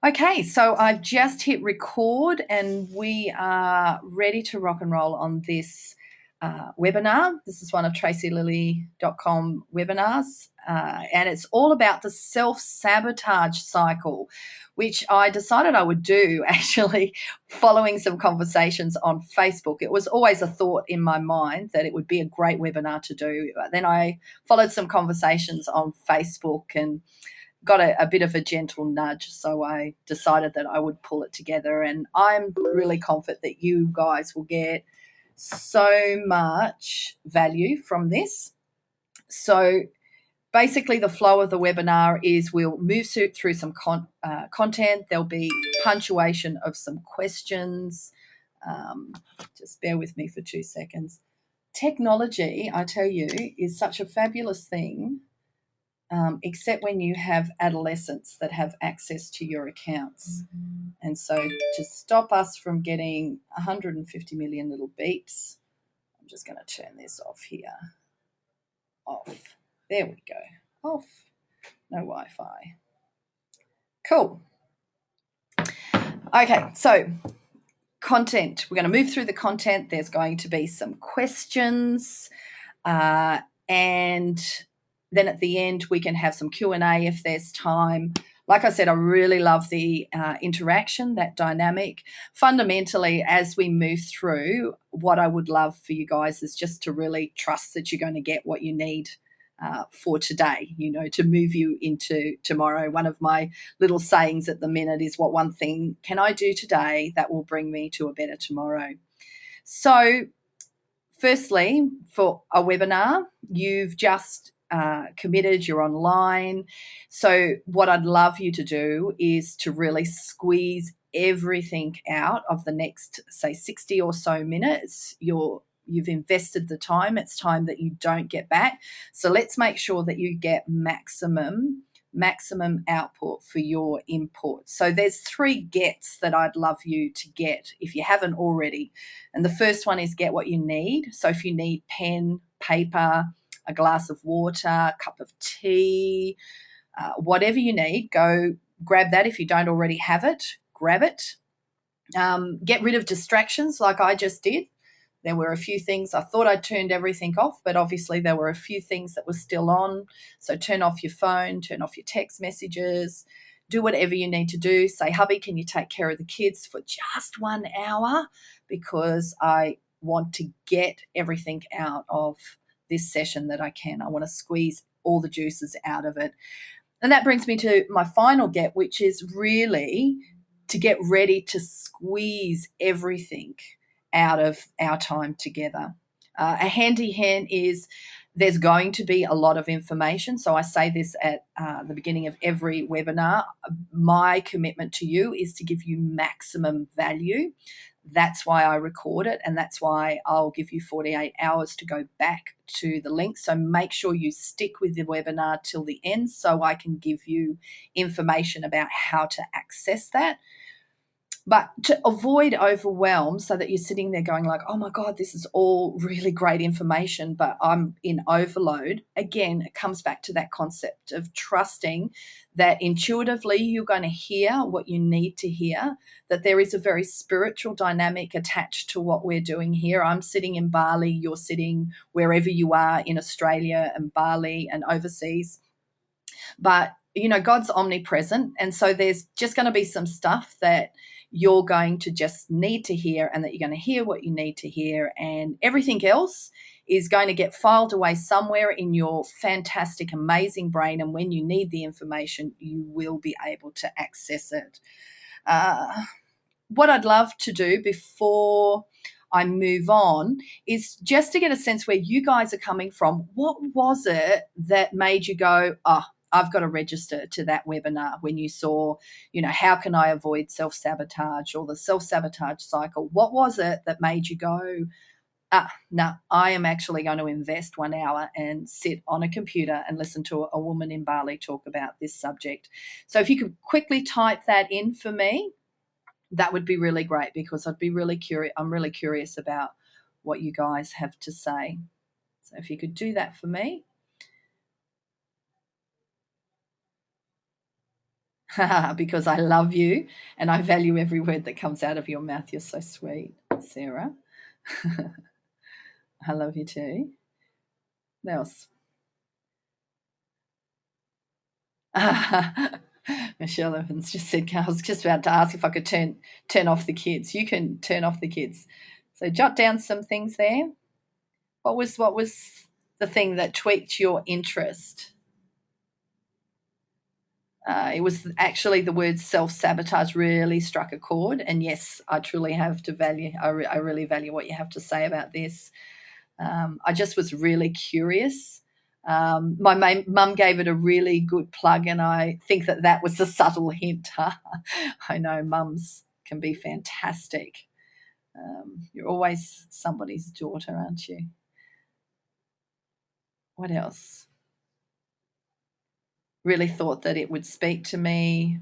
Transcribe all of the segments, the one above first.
Okay, so I've just hit record and we are ready to rock and roll on this webinar. This is one of tracylily.com webinars, and it's all about the self-sabotage cycle, which I decided I would do actually following some conversations on Facebook. It was always a thought in my mind that it would be a great webinar to do. Then I followed some conversations on Facebook and got a bit of a gentle nudge. So I decided that I would pull it together. And I'm really confident that you guys will get so much value from this. So basically, the flow of the webinar is we'll move through some content. There'll be punctuation of some questions. Just bear with me for 2 seconds. Technology, I tell you, is such a fabulous thing. Except when you have adolescents that have access to your accounts. And so to stop us from getting 150 million little beeps, I'm just going to turn this off here. Off. There we go. Off. No Wi-Fi. Cool. Okay, so content. We're going to move through the content. There's going to be some questions, and then at the end we can have some Q&A if there's time. Like I said, I really love the interaction, that dynamic. Fundamentally, as we move through, what I would love for you guys is just to really trust that you're going to get what you need for today, to move you into tomorrow. One of my little sayings at the minute is, what one thing can I do today that will bring me to a better tomorrow? So firstly, for a webinar, you've just committed, you're online. So what I'd love you to do is to really squeeze everything out of the next, say, 60 or so minutes. You've invested the time. It's time that you don't get back. So let's make sure that you get maximum output for your input. So there's 3 gets that I'd love you to get if you haven't already. And the first one is get what you need. So if you need pen, paper, a glass of water, a cup of tea, whatever you need, go grab that. If you don't already have it, grab it. Get rid of distractions like I just did. There were a few things, I thought I'd turned everything off, but obviously there were a few things that were still on. So turn off your phone, turn off your text messages, do whatever you need to do. Say, hubby, can you take care of the kids for just 1 hour? Because I want to get everything out of this session that I can. I want to squeeze all the juices out of it. And that brings me to my final get, which is really to get ready to squeeze everything out of our time together. A handy hand is there's going to be a lot of information. So I say this at the beginning of every webinar. My commitment to you is to give you maximum value. That's why I record it, and that's why I'll give you 48 hours to go back to the link. So make sure you stick with the webinar till the end so I can give you information about how to access that. But to avoid overwhelm, so that you're sitting there going like, oh my God, this is all really great information, but I'm in overload. Again, it comes back to that concept of trusting that intuitively you're going to hear what you need to hear, that there is a very spiritual dynamic attached to what we're doing here. I'm sitting in Bali, you're sitting wherever you are in Australia and Bali and overseas. But God's omnipresent, and so there's just going to be some stuff that you're going to just need to hear, and that you're going to hear what you need to hear, and everything else is going to get filed away somewhere in your fantastic, amazing brain, and when you need the information, you will be able to access it. What I'd love to do before I move on is just to get a sense where you guys are coming from. What was it that made you go, oh, I've got to register to that webinar, when you saw, how can I avoid self-sabotage or the self-sabotage cycle? What was it that made you go, no, I am actually going to invest 1 hour and sit on a computer and listen to a woman in Bali talk about this subject? So if you could quickly type that in for me, that would be really great, because I'd be really curious. I'm really curious about what you guys have to say. So if you could do that for me. because I love you and I value every word that comes out of your mouth. You're so sweet, Sarah. I love you too. What else? Michelle Evans just said, I was just about to ask if I could turn off the kids. You can turn off the kids. So jot down some things there. What was the thing that tweaked your interest? It was actually the word self-sabotage really struck a chord. And yes, I truly have to value, I really value what you have to say about this. I just was really curious. My mum gave it a really good plug, and I think that was a subtle hint. I know mums can be fantastic. You're always somebody's daughter, aren't you? What else? Really thought that it would speak to me.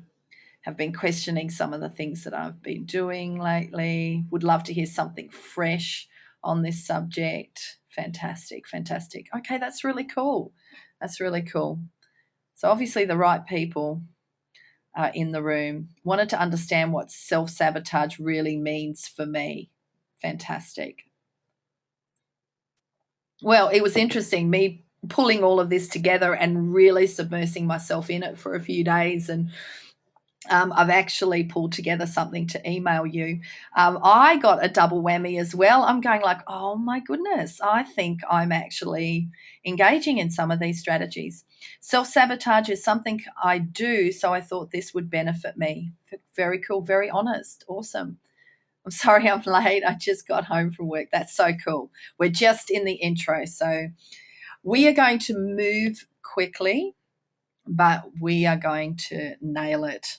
Have been questioning some of the things that I've been doing lately. Would love to hear something fresh on this subject. Fantastic, fantastic. Okay, that's really cool. That's really cool. So, obviously, the right people are in the room. Wanted to understand what self sabotage really means for me. Fantastic. Well, it was interesting, me pulling all of this together and really submersing myself in it for a few days. And I've actually pulled together something to email you. I got a double whammy as well. I'm going like, oh my goodness, I think I'm actually engaging in some of these strategies. Self sabotage is something I do, so I thought this would benefit me. Very cool, very honest, awesome. I'm sorry I'm late. I just got home from work. That's so cool. We're just in the intro, so we are going to move quickly, but we are going to nail it.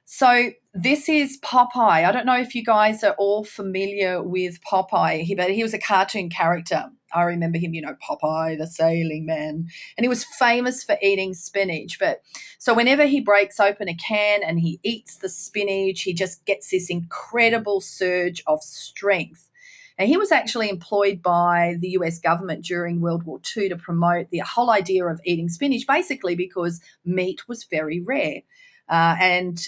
So this is Popeye. I don't know if you guys are all familiar with Popeye, but he was a cartoon character. I remember him, Popeye the Sailing Man, and he was famous for eating spinach. But so whenever he breaks open a can and he eats the spinach, he just gets this incredible surge of strength. And he was actually employed by the US government during World War II to promote the whole idea of eating spinach, basically because meat was very rare. And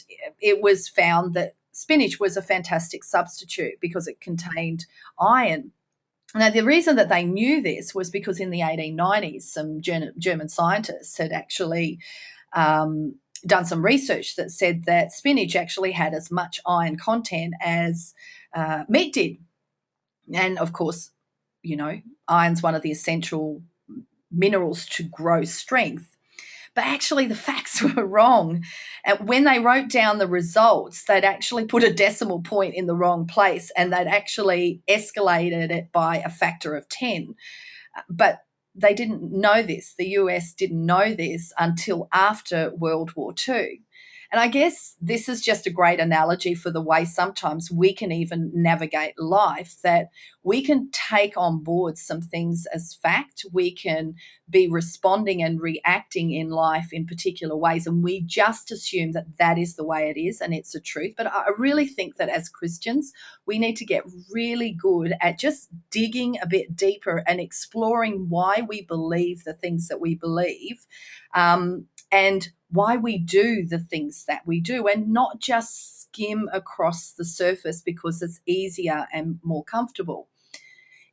it was found that spinach was a fantastic substitute because it contained iron. Now, the reason that they knew this was because in the 1890s, some German scientists had actually done some research that said that spinach actually had as much iron content as meat did. And of course, iron's one of the essential minerals to grow strength. But actually, the facts were wrong. And when they wrote down the results, they'd actually put a decimal point in the wrong place and they'd actually escalated it by a factor of 10. But they didn't know this. The US didn't know this until after World War II. And I guess this is just a great analogy for the way sometimes we can even navigate life, that we can take on board some things as fact. We can be responding and reacting in life in particular ways, and we just assume that that is the way it is and it's the truth. But I really think that as Christians, we need to get really good at just digging a bit deeper and exploring why we believe the things that we believe. And why we do the things that we do, and not just skim across the surface because it's easier and more comfortable.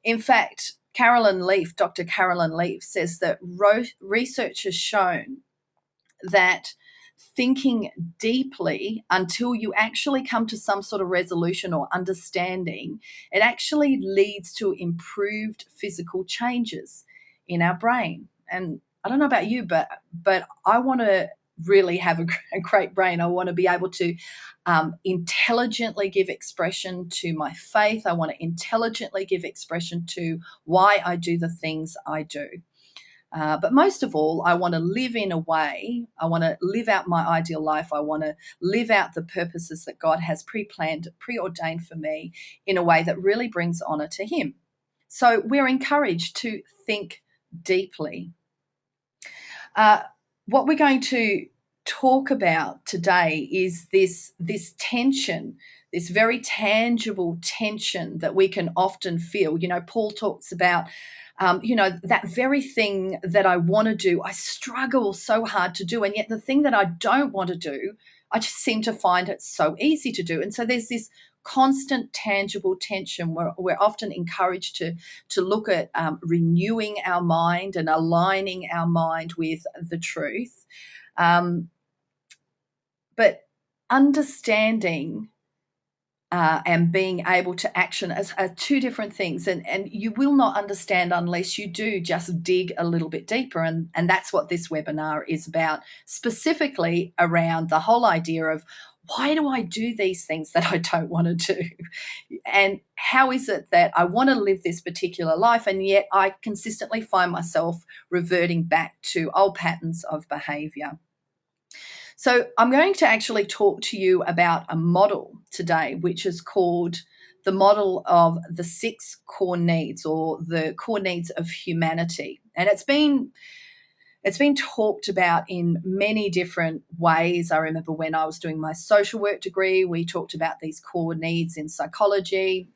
In fact, Dr. Carolyn Leaf says that research has shown that thinking deeply until you actually come to some sort of resolution or understanding, it actually leads to improved physical changes in our brain. And I don't know about you, but I want to really have a great brain. I want to be able to intelligently give expression to my faith. I want to intelligently give expression to why I do the things I do. But most of all, I want to live in a way, I want to live out my ideal life. I want to live out the purposes that God has pre-planned, preordained for me in a way that really brings honor to Him. So we're encouraged to think deeply. What we're going to talk about today is this tension, this very tangible tension that we can often feel. Paul talks about, that very thing that I want to do, I struggle so hard to do, and yet the thing that I don't want to do, I just seem to find it so easy to do. And so there's this constant tangible tension where we're often encouraged to look at renewing our mind and aligning our mind with the truth. But understanding and being able to action are two different things. And you will not understand unless you do just dig a little bit deeper. And that's what this webinar is about, specifically around the whole idea of, why do I do these things that I don't want to do? And how is it that I want to live this particular life, and yet I consistently find myself reverting back to old patterns of behavior? So I'm going to actually talk to you about a model today, which is called the model of the 6 core needs, or the core needs of humanity. And it's been talked about in many different ways. I remember when I was doing my social work degree, we talked about these core needs in psychology.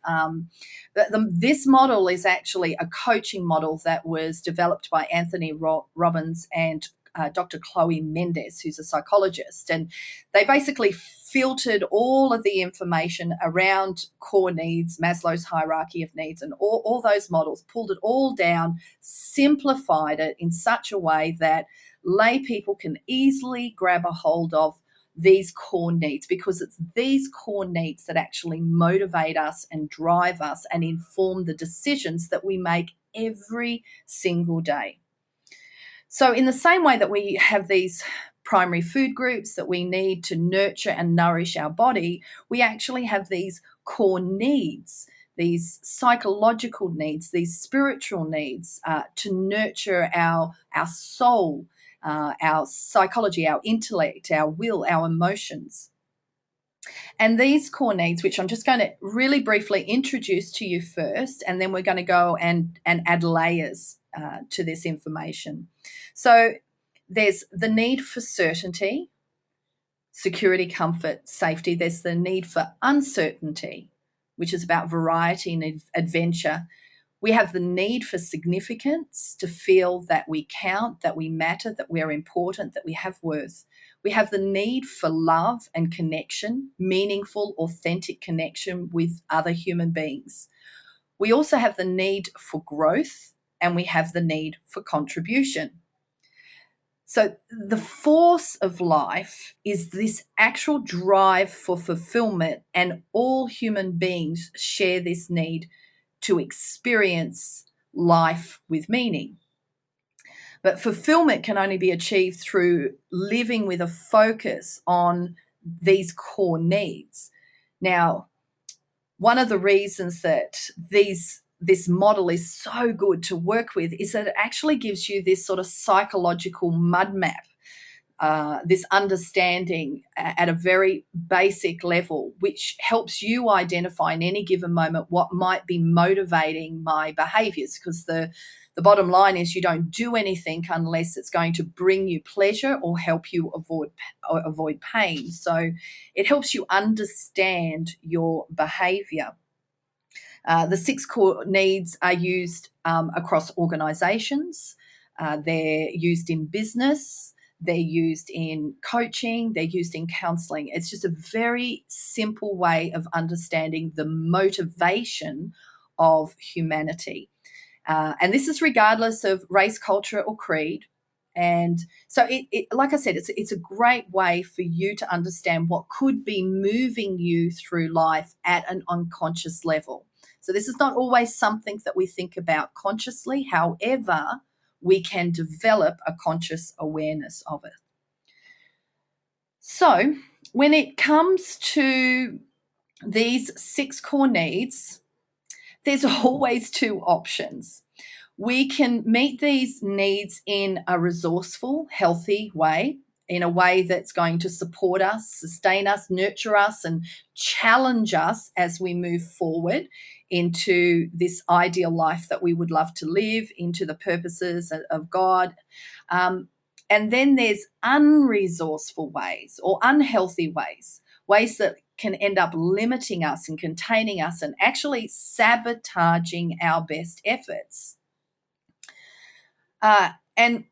This model is actually a coaching model that was developed by Anthony Robbins and Dr. Chloe Mendez, who's a psychologist. And they basically filtered all of the information around core needs, Maslow's hierarchy of needs, and all those models, pulled it all down, simplified it in such a way that lay people can easily grab a hold of these core needs, because it's these core needs that actually motivate us and drive us and inform the decisions that we make every single day. So in the same way that we have these primary food groups that we need to nurture and nourish our body, we actually have these core needs, these psychological needs, these spiritual needs to nurture our soul, our psychology, our intellect, our will, our emotions. And these core needs, which I'm just going to really briefly introduce to you first, and then we're going to go and add layers to this information. So there's the need for certainty, security, comfort, safety. There's the need for uncertainty, which is about variety and adventure. We have the need for significance, to feel that we count, that we matter, that we're important, that we have worth. We have the need for love and connection, meaningful, authentic connection with other human beings. We also have the need for growth, and we have the need for contribution. So the force of life is this actual drive for fulfillment, and all human beings share this need to experience life with meaning. But fulfillment can only be achieved through living with a focus on these core needs. Now, one of the reasons that this model is so good to work with is that it actually gives you this sort of psychological mud map, this understanding at a very basic level, which helps you identify in any given moment what might be motivating my behaviors. Because the bottom line is, you don't do anything unless it's going to bring you pleasure or help you avoid pain. So it helps you understand your behavior. The 6 core needs are used across organizations. They're used in business. They're used in coaching. They're used in counseling. It's just a very simple way of understanding the motivation of humanity. And this is regardless of race, culture, or creed. And so, like I said, it's a great way for you to understand what could be moving you through life at an unconscious level. So this is not always something that we think about consciously. However, we can develop a conscious awareness of it. So when it comes to these 6 core needs, there's always 2 options. We can meet these needs in a resourceful, healthy way, in a way that's going to support us, sustain us, nurture us, and challenge us as we move forward into this ideal life that we would love to live, into the purposes of God. And then there's unresourceful ways or unhealthy ways, ways that can end up limiting us and containing us and actually sabotaging our best efforts. And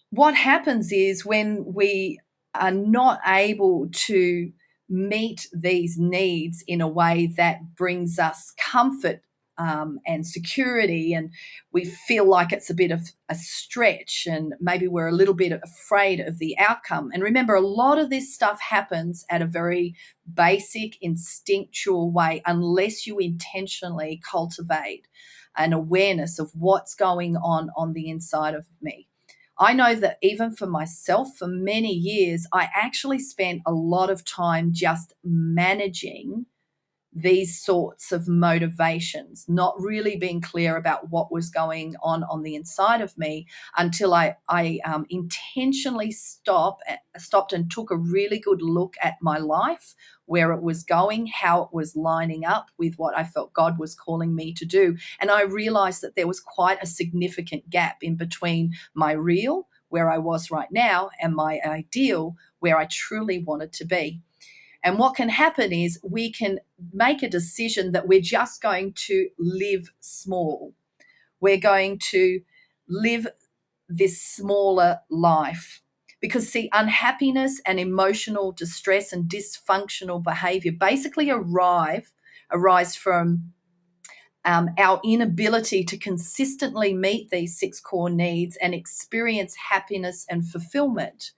what happens is when we are not able to meet these needs in a way that brings us comfort and security, and we feel like it's a bit of a stretch, and maybe we're a little bit afraid of the outcome. And remember, a lot of this stuff happens at a very basic, instinctual way, unless you intentionally cultivate an awareness of what's going on the inside of me. I know that even for myself, for many years, I actually spent a lot of time just managing these sorts of motivations, not really being clear about what was going on the inside of me until I intentionally stopped and took a really good look at my life, where it was going, how it was lining up with what I felt God was calling me to do. And I realized that there was quite a significant gap in between my real, where I was right now, and my ideal, where I truly wanted to be. And what can happen is we can make a decision that we're just going to live small. We're going to live this smaller life. Because, see, unhappiness and emotional distress and dysfunctional behavior basically arise from our inability to consistently meet these 6 core needs and experience happiness and fulfillment.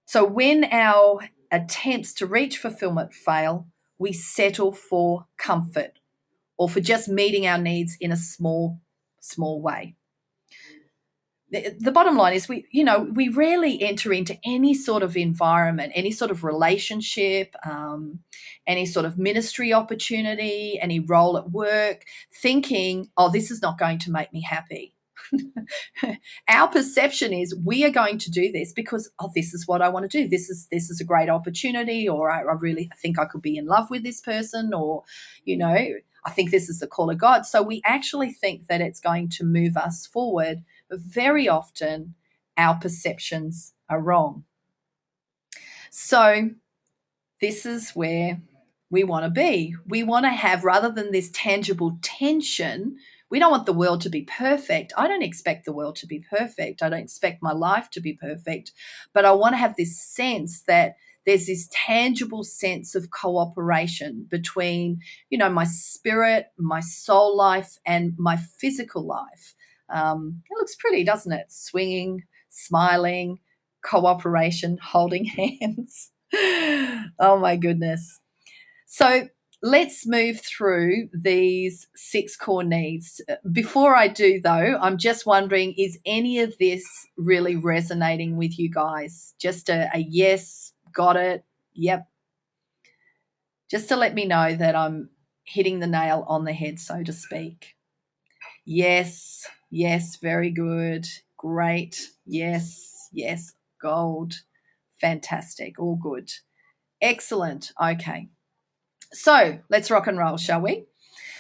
So when our attempts to reach fulfillment fail, we settle for comfort or for just meeting our needs in a small way. The bottom line is we rarely enter into any sort of environment, any sort of relationship, any sort of ministry opportunity, any role at work, thinking, oh, this is not going to make me happy. Our perception is we are going to do this because, oh, this is what I want to do. This is a great opportunity, or I really think I could be in love with this person, or, I think this is the call of God. So we actually think that it's going to move us forward, but very often our perceptions are wrong. So this is where we want to be. We want to have, rather than this tangible tension, we don't want the world to be perfect. I don't expect the world to be perfect. I don't expect my life to be perfect. But I want to have this sense that there's this tangible sense of cooperation between, my spirit, my soul life, and my physical life. It looks pretty, doesn't it? Swinging, smiling, cooperation, holding hands. Oh, my goodness. So let's move through these 6 core needs. Before I do, though, I'm just wondering, is any of this really resonating with you guys? Just a yes, got it, yep. Just to let me know that I'm hitting the nail on the head, so to speak. Yes, very good, great, yes, gold, fantastic, all good. Excellent, okay. So let's rock and roll, shall we?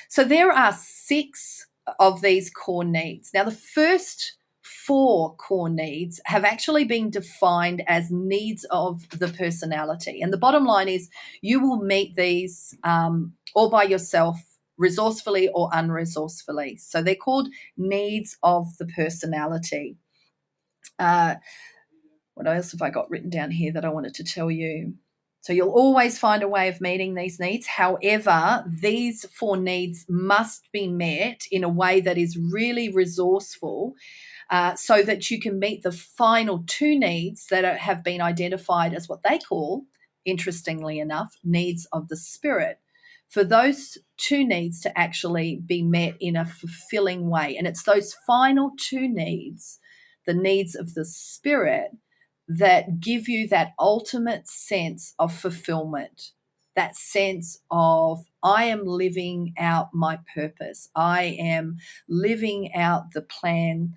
So there are 6 of these core needs. Now, the first 4 core needs have actually been defined as needs of the personality. And the bottom line is you will meet these all by yourself, resourcefully or unresourcefully. So they're called needs of the personality. What else have I got written down here that I wanted to tell you? So you'll always find a way of meeting these needs. However, these 4 needs must be met in a way that is really resourceful, so that you can meet the final 2 needs that have been identified as what they call, interestingly enough, needs of the spirit. For those 2 needs to actually be met in a fulfilling way. And it's those final 2 needs, the needs of the spirit, that give you that ultimate sense of fulfillment, that sense of, I am living out my purpose. I am living out the plan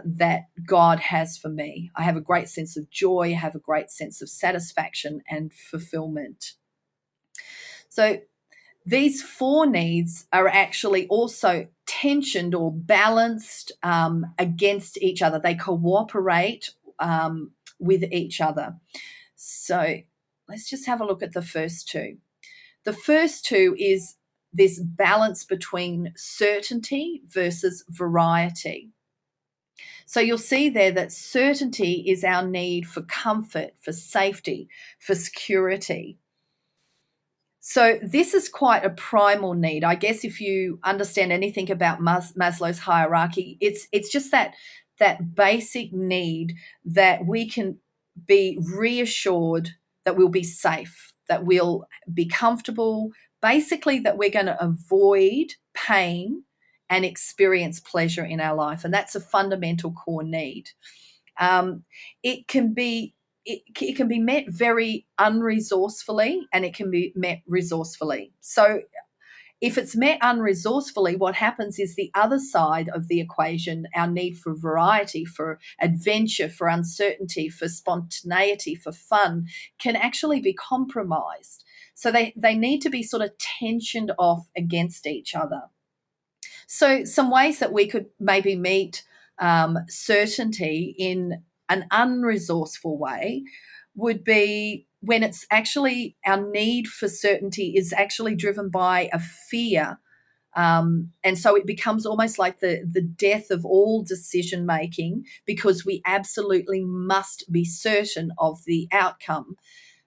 that God has for me. I have a great sense of joy, I have a great sense of satisfaction and fulfillment. So these 4 needs are actually also tensioned or balanced against each other. They cooperate with each other. So let's just have a look at the first two. The first two is this balance between certainty versus variety. So you'll see there that certainty is our need for comfort, for safety, for security. So this is quite a primal need. I guess if you understand anything about Maslow's hierarchy, it's just that basic need that we can be reassured that we'll be safe, that we'll be comfortable, basically that we're going to avoid pain and experience pleasure in our life. And that's a fundamental core need. Um, it can be it can be met very unresourcefully, and it can be met resourcefully. So if it's met unresourcefully, what happens is the other side of the equation, our need for variety, for adventure, for uncertainty, for spontaneity, for fun, can actually be compromised. So they need to be sort of tensioned off against each other. So some ways that we could maybe meet certainty in an unresourceful way would be when it's actually our need for certainty is actually driven by a fear. And so it becomes almost like the death of all decision making because we absolutely must be certain of the outcome.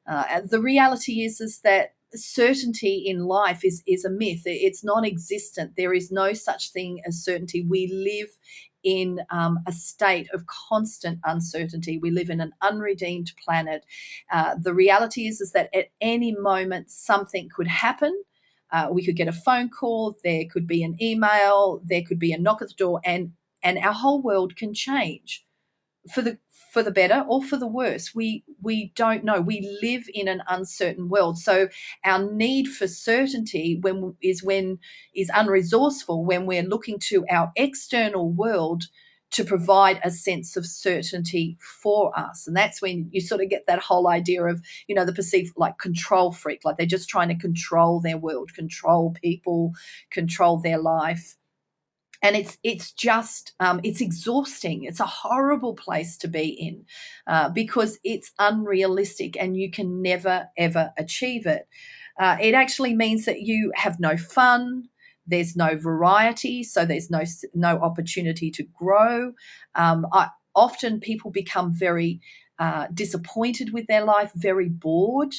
The reality is that certainty in life is a myth. It's non-existent. There is no such thing as certainty. We live in a state of constant uncertainty. We live in an unredeemed planet. The reality is that at any moment something could happen. We could get a phone call. There could be an email. There could be a knock at the door, and our whole world can change for the better or for the worse. We don't know. We live in an uncertain world. So our need for certainty is unresourceful when we're looking to our external world to provide a sense of certainty for us. And that's when you sort of get that whole idea of, the perceived like control freak, like they're just trying to control their world, control people, control their life. And it's just it's exhausting. It's a horrible place to be in because it's unrealistic and you can never ever achieve it. It actually means that you have no fun. There's no variety, so there's no opportunity to grow. Often people become very disappointed with their life, very bored.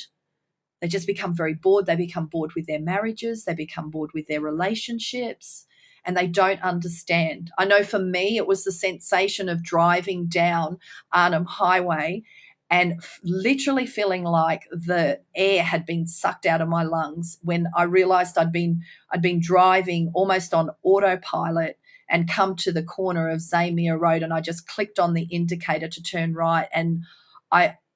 They just become very bored. They become bored with their marriages. They become bored with their relationships, and they don't understand. I know for me, it was the sensation of driving down Arnhem Highway and literally feeling like the air had been sucked out of my lungs when I realized I'd been driving almost on autopilot and come to the corner of Zamia Road, and I just clicked on the indicator to turn right, and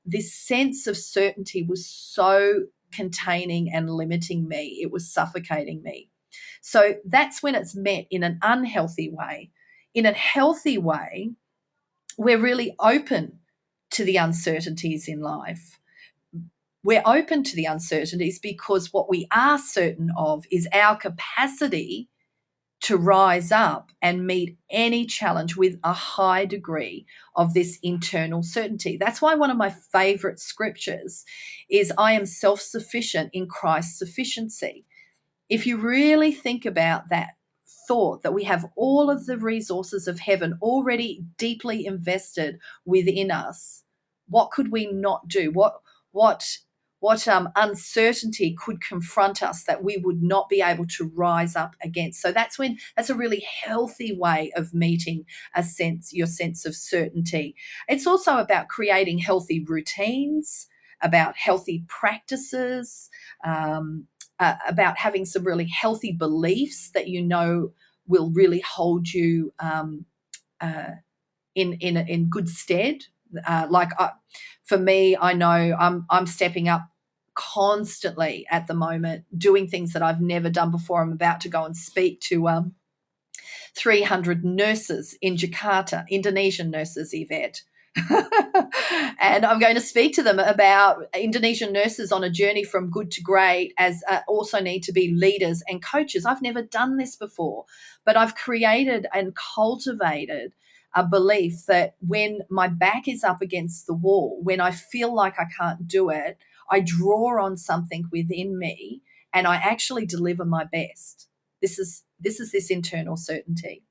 this sense of certainty was so containing and limiting me. It was suffocating me. So that's when it's met in an unhealthy way. In a healthy way, we're really open to the uncertainties in life. We're open to the uncertainties because what we are certain of is our capacity to rise up and meet any challenge with a high degree of this internal certainty. That's why one of my favorite scriptures is, I am self-sufficient in Christ's sufficiency. If you really think about that thought, that we have all of the resources of heaven already deeply invested within us, what could we not do? What uncertainty could confront us that we would not be able to rise up against? So that's a really healthy way of meeting your sense of certainty. It's also about creating healthy routines, about healthy practices, about having some really healthy beliefs that will really hold you in good stead. For me, I know I'm stepping up constantly at the moment, doing things that I've never done before. I'm about to go and speak to 300 nurses in Jakarta, Indonesian nurses, Yvette. And I'm going to speak to them about Indonesian nurses on a journey from good to great, as also need to be leaders and coaches. I've never done this before, but I've created and cultivated a belief that when my back is up against the wall, when I feel like I can't do it, I draw on something within me and I actually deliver my best. This internal certainty.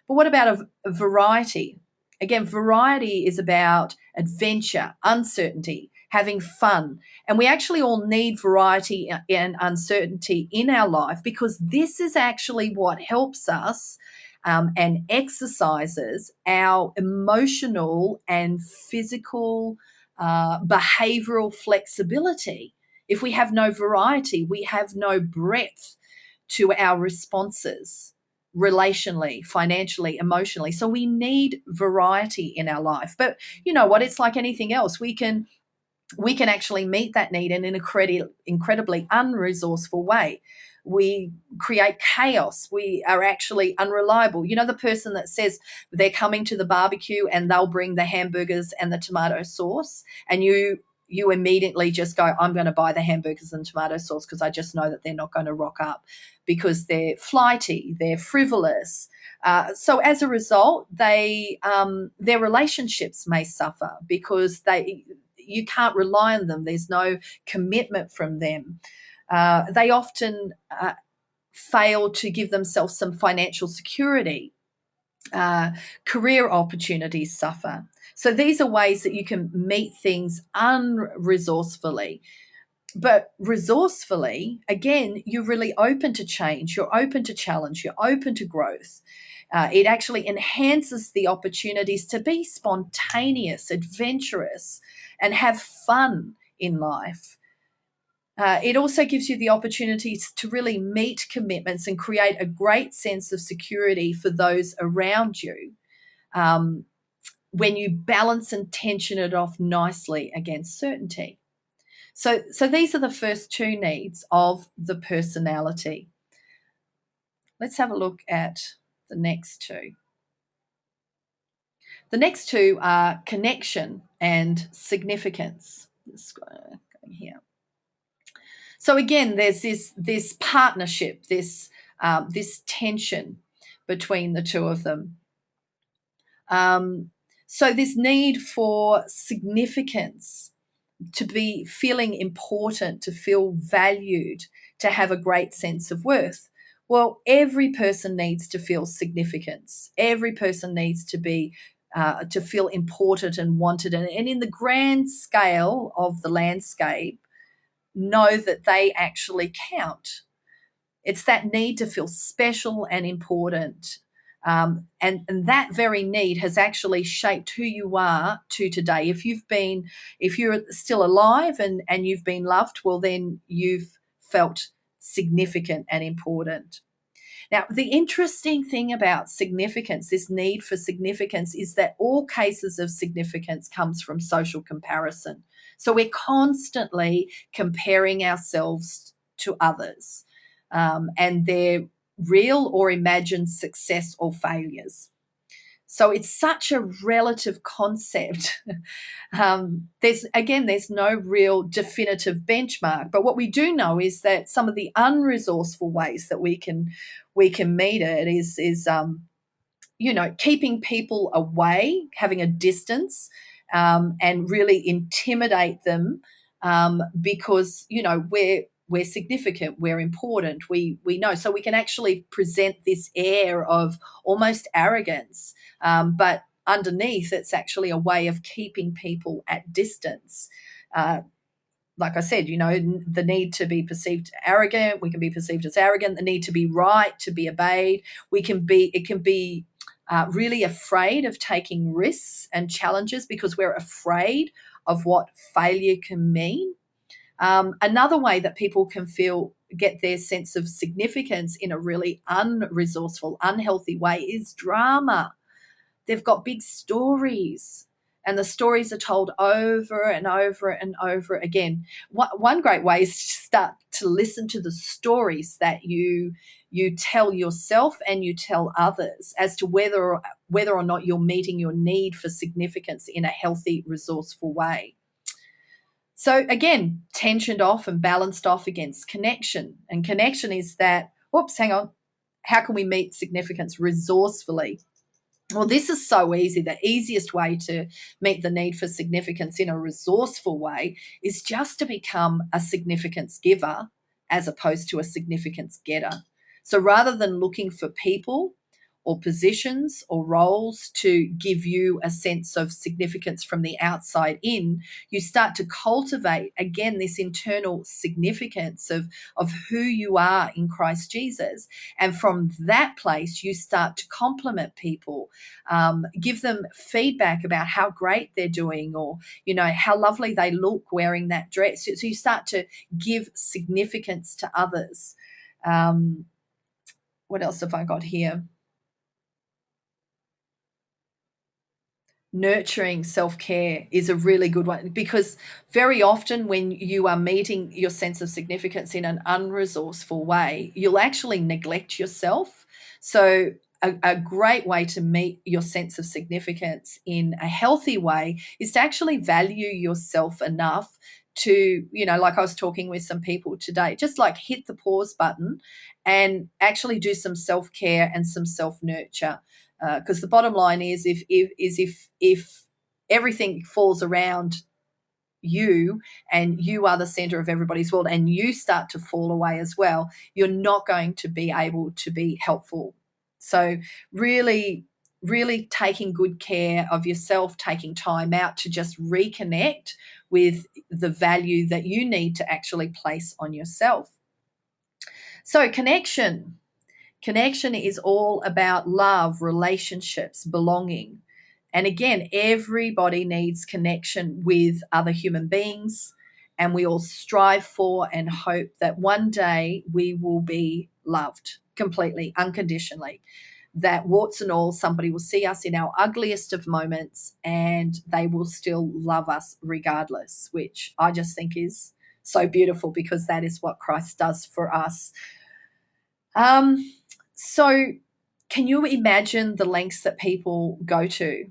But what about a variety? Again, variety is about adventure, uncertainty, having fun. And we actually all need variety and uncertainty in our life because this is actually what helps us and exercises our emotional and physical, behavioral flexibility. If we have no variety, we have no breadth to our responses relationally, financially, emotionally. So we need variety in our life. But you know what? It's like anything else. We can actually meet that need in an incredibly unresourceful way. We create chaos. We are actually unreliable. You know, the person that says they're coming to the barbecue and they'll bring the hamburgers and the tomato sauce, and you immediately just go, I'm going to buy the hamburgers and tomato sauce because I just know that they're not going to rock up because they're flighty, they're frivolous. So as a result, their relationships may suffer because you can't rely on them. There's no commitment from them. They often fail to give themselves some financial security. Career opportunities suffer. So these are ways that you can meet things unresourcefully. But resourcefully, again, you're really open to change, you're open to challenge, you're open to growth. It actually enhances the opportunities to be spontaneous, adventurous, and have fun in life. It also gives you the opportunities to really meet commitments and create a great sense of security for those around you um, when you balance and tension it off nicely against certainty. So these are the first two needs of the personality. Let's have a look at the next two. The next two are connection and significance. Let's go here. So again, there's this partnership, this tension between the two of them. So this need for significance, to be feeling important, to feel valued, to have a great sense of worth. Well, every person needs to feel significance. Every person needs to feel important and wanted, and in the grand scale of the landscape, know that they actually count. It's that need to feel special and important. And that very need has actually shaped who you are to today. If you're still alive and you've been loved, well, then you've felt significant and important. Now, the interesting thing about significance, this need for significance, is that all cases of significance comes from social comparison. So we're constantly comparing ourselves to others and their real or imagined success or failures. So it's such a relative concept. There's no real definitive benchmark, but what we do know is that some of the unresourceful ways that we can meet it is keeping people away, having a distance, and really intimidate them because we're significant, we're important, we know, so we can actually present this air of almost arrogance, but underneath it's actually a way of keeping people at distance. Like I said, the need to be perceived arrogant, we can be perceived as arrogant, the need to be right, to be obeyed. It can be really afraid of taking risks and challenges because we're afraid of what failure can mean. Another way that people can get their sense of significance in a really unresourceful, unhealthy way is drama. They've got big stories, and the stories are told over and over and over again. One great way is to start to listen to the stories that you tell yourself and you tell others as to whether or not you're meeting your need for significance in a healthy, resourceful way. So again, tensioned off and balanced off against connection. And connection is that, hang on, how can we meet significance resourcefully? Well, this is so easy. The easiest way to meet the need for significance in a resourceful way is just to become a significance giver as opposed to a significance getter. So rather than looking for people or positions or roles to give you a sense of significance from the outside in, you start to cultivate again this internal significance of who you are in Christ Jesus. And from that place, you start to compliment people, give them feedback about how great they're doing, or how lovely they look wearing that dress. So you start to give significance to others. um, what else have I got here? Nurturing self-care is a really good one, because very often when you are meeting your sense of significance in an unresourceful way, you'll actually neglect yourself. So a great way to meet your sense of significance in a healthy way is to actually value yourself enough to, like I was talking with some people today, just like hit the pause button and actually do some self-care and some self-nurture. Because the bottom line is, if everything falls around you and you are the center of everybody's world and you start to fall away as well, you're not going to be able to be helpful. So really taking good care of yourself, taking time out to just reconnect with the value that you need to actually place on yourself. So connection is all about love, relationships, belonging. And again, everybody needs connection with other human beings. And we all strive for and hope that one day we will be loved completely, unconditionally. That warts and all, somebody will see us in our ugliest of moments and they will still love us regardless, which I just think is so beautiful, because that is what Christ does for us. Um, so, can you imagine the lengths that people go to?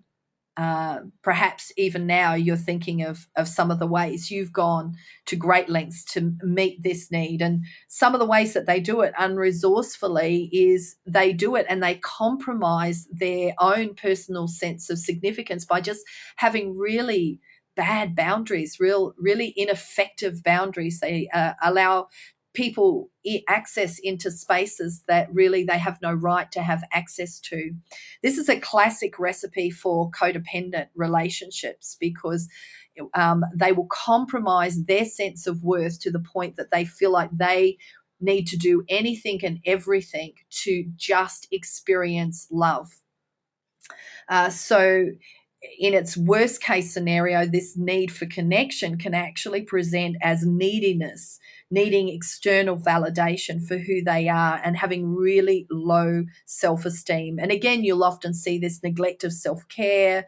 Perhaps even now you're thinking of some of the ways you've gone to great lengths to meet this need. And some of the ways that they do it unresourcefully is they do it and they compromise their own personal sense of significance by just having really bad boundaries, really ineffective boundaries. They allow people access into spaces that really they have no right to have access to. This is a classic recipe for codependent relationships, because they will compromise their sense of worth to the point that they feel like they need to do anything and everything to just experience love. So, in its worst case scenario, this need for connection can actually present as neediness, needing external validation for who they are and having really low self esteem. And again, you'll often see this neglect of self care,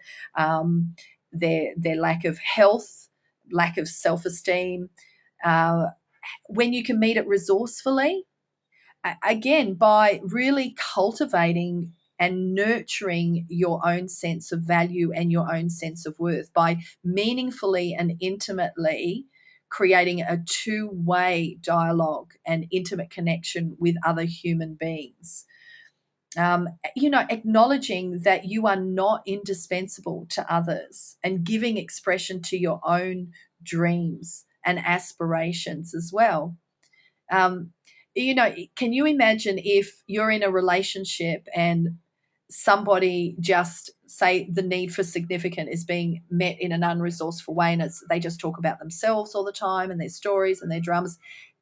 their lack of health, lack of self esteem. Uh, when you can meet it resourcefully, again, by really cultivating and nurturing your own sense of value and your own sense of worth, by meaningfully and intimately creating a two-way dialogue and intimate connection with other human beings. Acknowledging that you are not indispensable to others and giving expression to your own dreams and aspirations as well. um, can you imagine if you're in a relationship and somebody just say the need for significance is being met in an unresourceful way, and they just talk about themselves all the time and their stories and their dramas?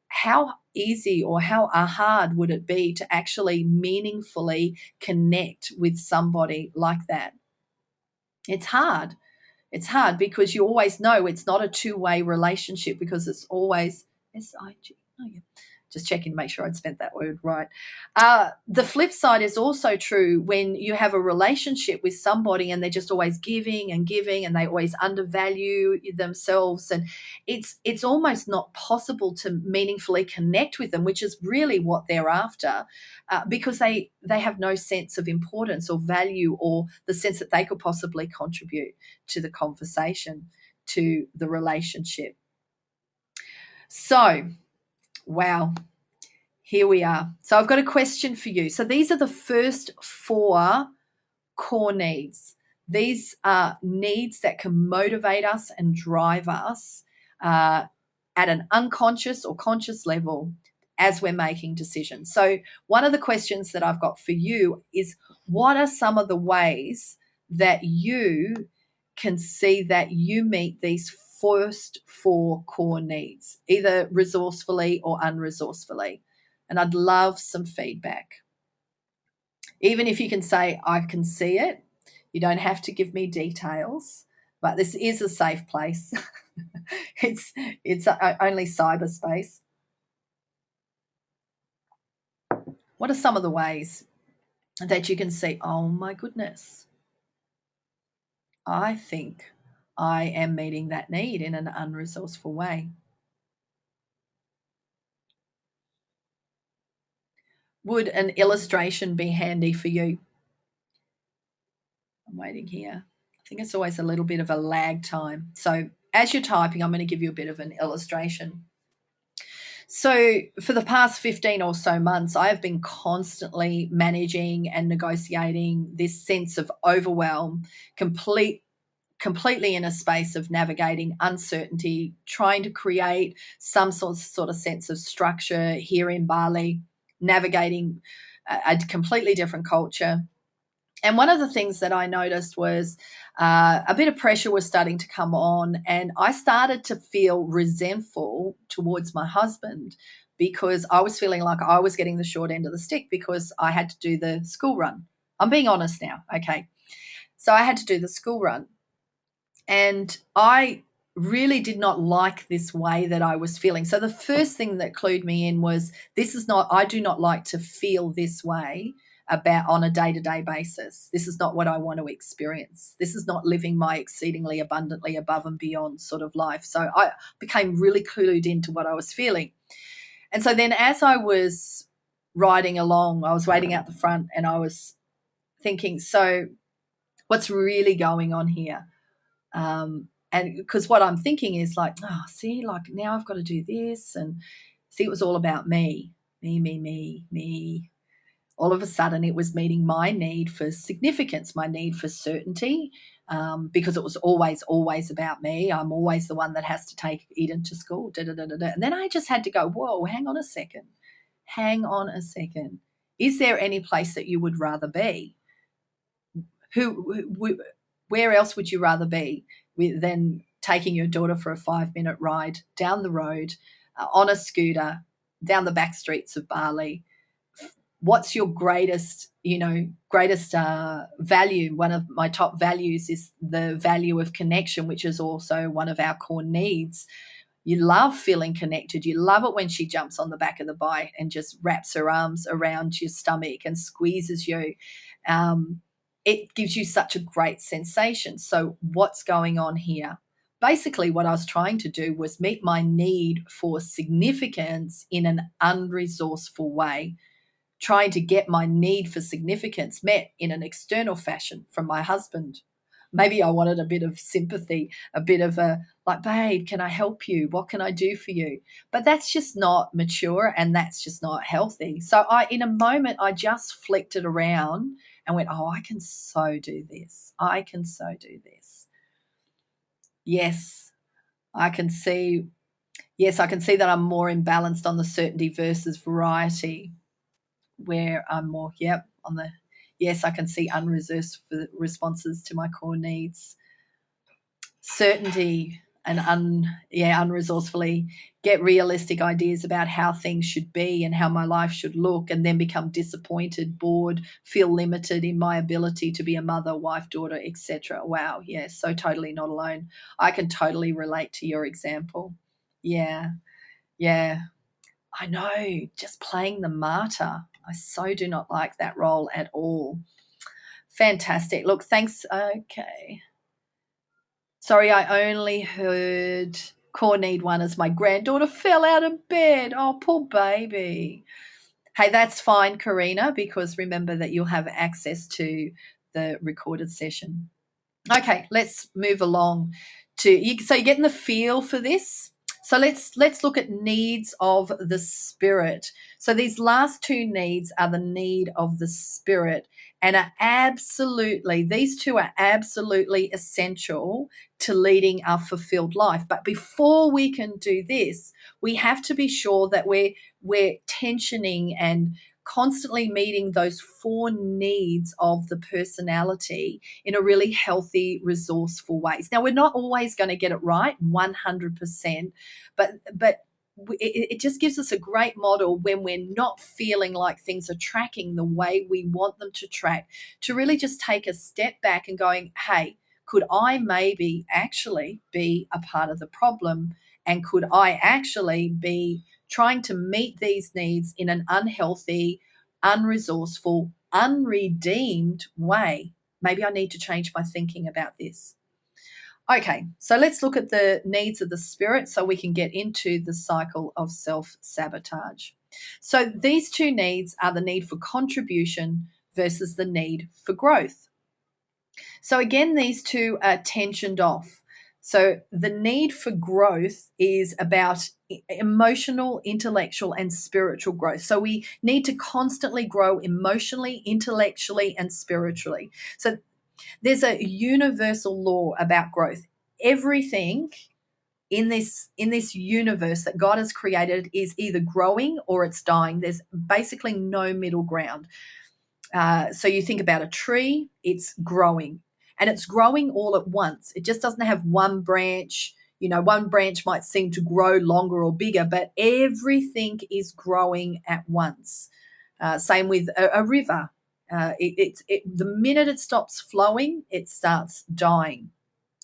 How easy or how hard would it be to actually meaningfully connect with somebody like that? It's hard. It's hard because you always know it's not a two-way relationship, because it's always SIG. Oh, yeah. Just checking to make sure I'd spent that word right. The flip side is also true when you have a relationship with somebody and they're just always giving and giving and they always undervalue themselves, and it's almost not possible to meaningfully connect with them, which is really what they're after, because they have no sense of importance or value or the sense that they could possibly contribute to the conversation, to the relationship. So, wow, here we are. So I've got a question for you. So these are the first four core needs. These are needs that can motivate us and drive us uh, at an unconscious or conscious level as we're making decisions. So, one of the questions that I've got for you is, what are some of the ways that you can see that you meet these first four core needs, either resourcefully or unresourcefully? And I'd love some feedback. Even if you can say, I can see it, you don't have to give me details, but this is a safe place. it's only cyberspace. What are some of the ways that you can see, oh my goodness, I think I am meeting that need in an unresourceful way? Would an illustration be handy for you? I'm waiting here. I think it's always a little bit of a lag time. So as you're typing, I'm going to give you a bit of an illustration. So, for the past 15 or so months, I have been constantly managing and negotiating this sense of overwhelm, completely in a space of navigating uncertainty, trying to create some sort of sense of structure here in Bali, navigating a completely different culture. And one of the things that I noticed was a bit of pressure was starting to come on, and I started to feel resentful towards my husband because I was feeling like I was getting the short end of the stick because I had to do the school run. I'm being honest now, okay? So I had to do the school run, and I really did not like this way that I was feeling. So the first thing that clued me in was, this is not, I do not like to feel this way about on a day-to-day basis. This is not what I want to experience. This is not living my exceedingly abundantly above and beyond sort of life. So I became really clued into what I was feeling. And so then as I was riding along, I was waiting out the front and I was thinking, so what's really going on here? And because what I'm thinking is like, oh, see, like now I've got to do this, and see, it was all about me. All of a sudden, it was meeting my need for significance, my need for certainty, because it was always about me. I'm always the one that has to take Eden to school. Da, da, da, da, da. And then I just had to go, whoa, hang on a second. Hang on a second. Is there any place that you would rather be? Where else would you rather be than taking your daughter for a 5-minute ride down the road on a scooter down the back streets of Bali? What's your greatest value? One of my top values is the value of connection, which is also one of our core needs. You love feeling connected. You love it when she jumps on the back of the bike and just wraps her arms around your stomach and squeezes you. Um, it gives you such a great sensation. So, what's going on here? Basically, what I was trying to do was meet my need for significance in an unresourceful way, trying to get my need for significance met in an external fashion from my husband. Maybe I wanted a bit of sympathy, a bit of a like, babe, can I help you? What can I do for you? But that's just not mature and that's just not healthy. So in a moment, I just flicked it around and went, oh, I can so do this. I can so do this. Yes, I can see. Yes, I can see that I'm more imbalanced on the certainty versus variety, where I'm more, yep, on the, yes, I can see unresourced for responses to my core needs. Certainty and unresourcefully get realistic ideas about how things should be and how my life should look, and then become disappointed, bored, feel limited in my ability to be a mother, wife, daughter, etc. Wow, yeah, so totally not alone. I can totally relate to your example. Yeah, yeah. I know, just playing the martyr. I so do not like that role at all. Fantastic. Look, thanks. Okay. Sorry, I only heard core need one as my granddaughter fell out of bed. Oh, poor baby. Hey, that's fine, Karina, because remember that you'll have access to the recorded session. Okay, let's move along to you. So you're getting the feel for this. So let's look at needs of the spirit. So these last two needs are the need of the spirit, and are absolutely, these two are absolutely essential to leading a fulfilled life. But before we can do this, we have to be sure that we're tensioning and constantly meeting those four needs of the personality in a really healthy, resourceful ways. Now, we're not always going to get it right 100%, but it just gives us a great model when we're not feeling like things are tracking the way we want them to track, to really just take a step back and going, hey, could I maybe actually be a part of the problem? And could I actually be trying to meet these needs in an unhealthy, unresourceful, unredeemed way? Maybe I need to change my thinking about this. Okay, so let's look at the needs of the spirit so we can get into the cycle of self sabotage. So these two needs are the need for contribution versus the need for growth. So again, these two are tensioned off. So the need for growth is about emotional, intellectual, and spiritual growth. So we need to constantly grow emotionally, intellectually, and spiritually. So there's a universal law about growth. Everything in this universe that God has created is either growing or it's dying. There's basically no middle ground. So you think about a tree, it's growing, and it's growing all at once. It just doesn't have one branch. One branch might seem to grow longer or bigger, but everything is growing at once. Same with a river. The minute it stops flowing, it starts dying.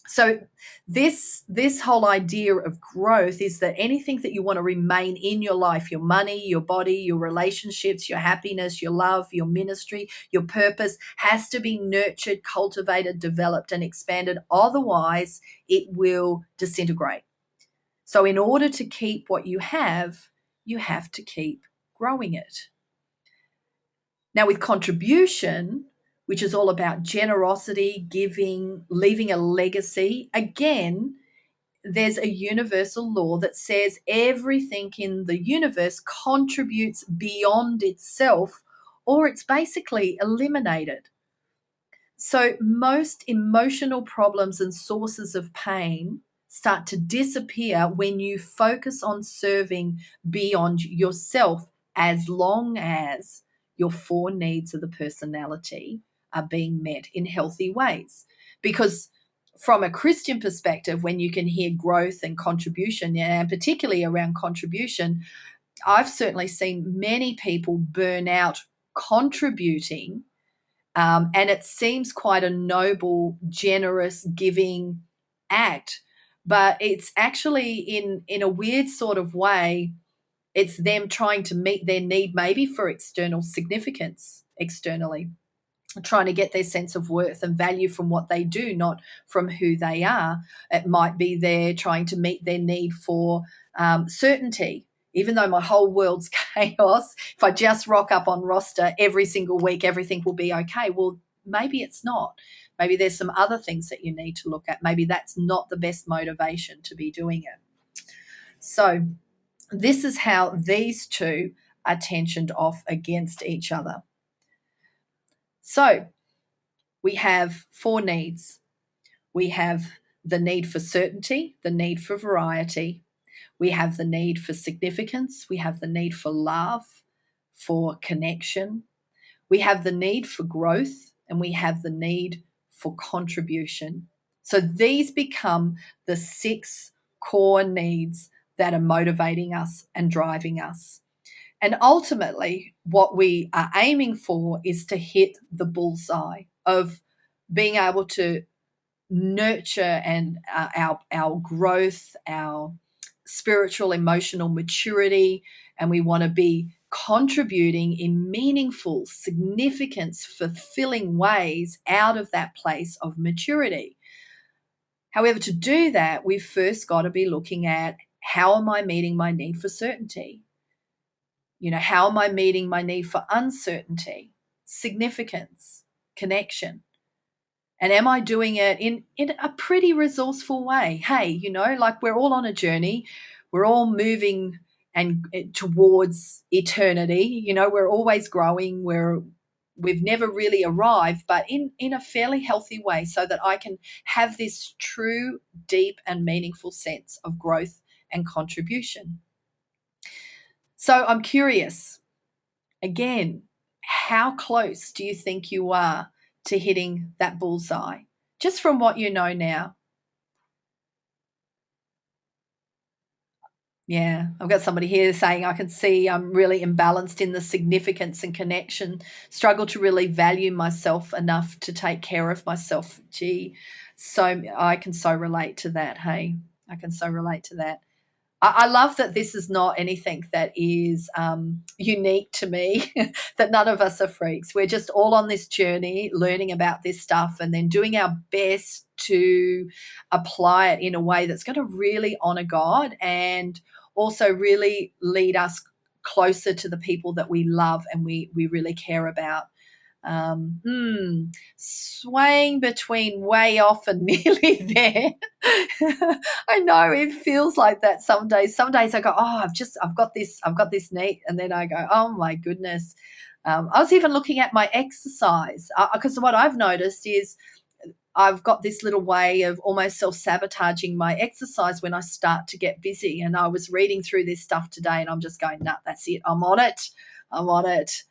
So this whole idea of growth is that anything that you want to remain in your life, your money, your body, your relationships, your happiness, your love, your ministry, your purpose, has to be nurtured, cultivated, developed, and expanded. Otherwise, it will disintegrate. So in order to keep what you have to keep growing it. Now, with contribution, which is all about generosity, giving, leaving a legacy, again, there's a universal law that says everything in the universe contributes beyond itself, or it's basically eliminated. So most emotional problems and sources of pain start to disappear when you focus on serving beyond yourself, as long as your four needs of the personality are being met in healthy ways. Because from a Christian perspective, when you can hear growth and contribution, and particularly around contribution, I've certainly seen many people burn out contributing, and it seems quite a noble, generous, giving act. But it's actually in a weird sort of way, it's them trying to meet their need maybe for external significance externally, trying to get their sense of worth and value from what they do, not from who they are. It might be they're trying to meet their need for certainty. Even though my whole world's chaos, if I just rock up on roster every single week, everything will be okay. Well, maybe it's not. Maybe there's some other things that you need to look at. Maybe that's not the best motivation to be doing it. So, this is how these two are tensioned off against each other. So, we have four needs. We have the need for certainty, the need for variety. We have the need for significance. We have the need for love, for connection. We have the need for growth, and we have the need for contribution. So these become the six core needs that are motivating us and driving us. And ultimately, what we are aiming for is to hit the bullseye of being able to nurture and our growth, our spiritual, emotional maturity, and we want to be contributing in meaningful, significance, fulfilling ways out of that place of maturity. However, to do that, we've first got to be looking at, how am I meeting my need for certainty? How am I meeting my need for uncertainty, significance, connection? And am I doing it in a pretty resourceful way? Hey, like we're all on a journey. we're all moving and towards eternity. We're always growing. We've never really arrived, but in a fairly healthy way, so that I can have this true, deep, and meaningful sense of growth and contribution. So I'm curious, again, how close do you think you are to hitting that bullseye? Just from what you know now. Yeah, I've got somebody here saying I can see I'm really imbalanced in the significance and connection, struggle to really value myself enough to take care of myself. Gee, so I can so relate to that. Hey, I can so relate to that. I love that this is not anything that is unique to me, that none of us are freaks. We're just all on this journey, learning about this stuff and then doing our best to apply it in a way that's going to really honor God and also really lead us closer to the people that we love and we really care about. Swaying between way off and nearly there. I know it feels like that some days. Some days I go, oh, I've got this neat, and then I go, oh my goodness. I was even looking at my exercise because what I've noticed is I've got this little way of almost self sabotaging my exercise when I start to get busy. And I was reading through this stuff today, and I'm just going, nah, that's it. I'm on it. I'm on it.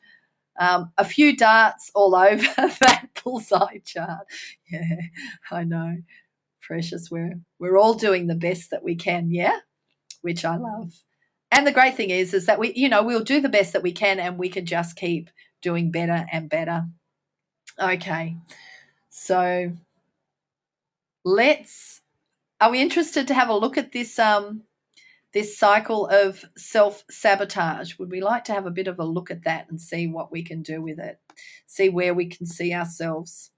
A few darts all over that bullseye chart. Yeah, I know. Precious. We're all doing the best that we can, yeah, which I love. And the great thing is that we'll do the best that we can, and we can just keep doing better and better. Okay, so let's. Are we interested to have a look at this cycle of self sabotage? Would we like to have a bit of a look at that and see what we can do with it? See where we can see ourselves.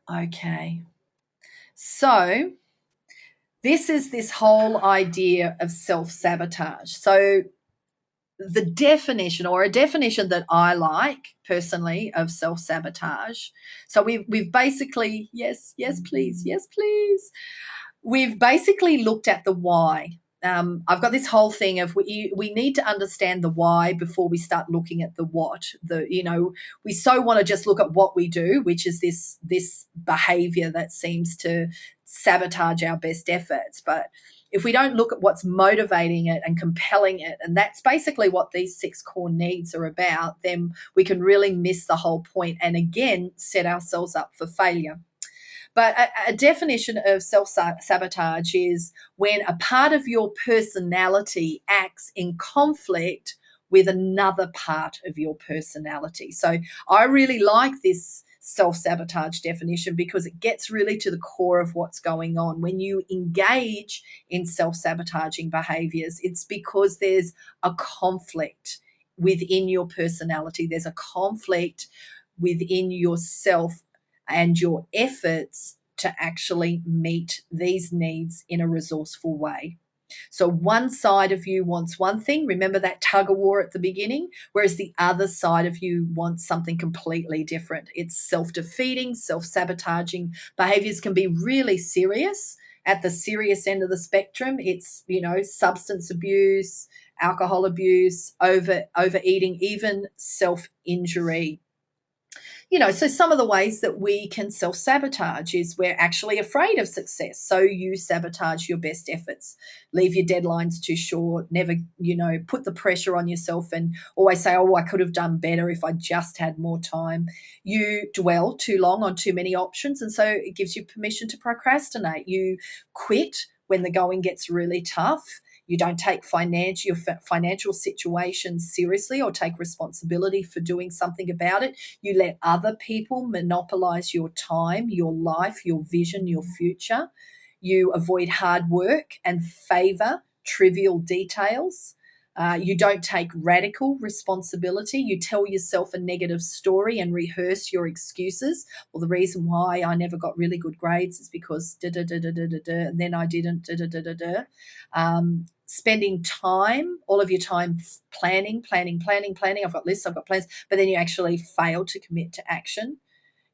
Okay. So, this is this whole idea of self sabotage. So, the definition, or a definition that I like personally, of self sabotage. So, we've basically, yes, please, yes, please. We've basically looked at the why. I've got this whole thing of we need to understand the why before we start looking at the what. We so want to just look at what we do, which is this behavior that seems to sabotage our best efforts. But if we don't look at what's motivating it and compelling it, and that's basically what these 6 core needs are about, then we can really miss the whole point and again set ourselves up for failure. But a definition of self sabotage is when a part of your personality acts in conflict with another part of your personality. So I really like this self sabotage definition because it gets really to the core of what's going on. When you engage in self sabotaging behaviors, it's because there's a conflict within your personality, there's a conflict within yourself and your efforts to actually meet these needs in a resourceful way. So one side of you wants one thing. Remember that tug of war at the beginning? Whereas the other side of you wants something completely different. It's self-defeating, self-sabotaging behaviors can be really serious. At the serious end of the spectrum, it's, substance abuse, alcohol abuse, overeating, even self-injury. So some of the ways that we can self sabotage is we're actually afraid of success. So you sabotage your best efforts, leave your deadlines too short, never, put the pressure on yourself and always say, oh, I could have done better if I just had more time. You dwell too long on too many options. And so it gives you permission to procrastinate. You quit when the going gets really tough. You don't take your financial situation seriously or take responsibility for doing something about it. You let other people monopolize your time, your life, your vision, your future. You avoid hard work and favor trivial details. You don't take radical responsibility. You tell yourself a negative story and rehearse your excuses. Well, the reason why I never got really good grades is because da da da da da da, and then I didn't da da da da da. Spending time, all of your time planning. I've got lists, I've got plans, but then you actually fail to commit to action.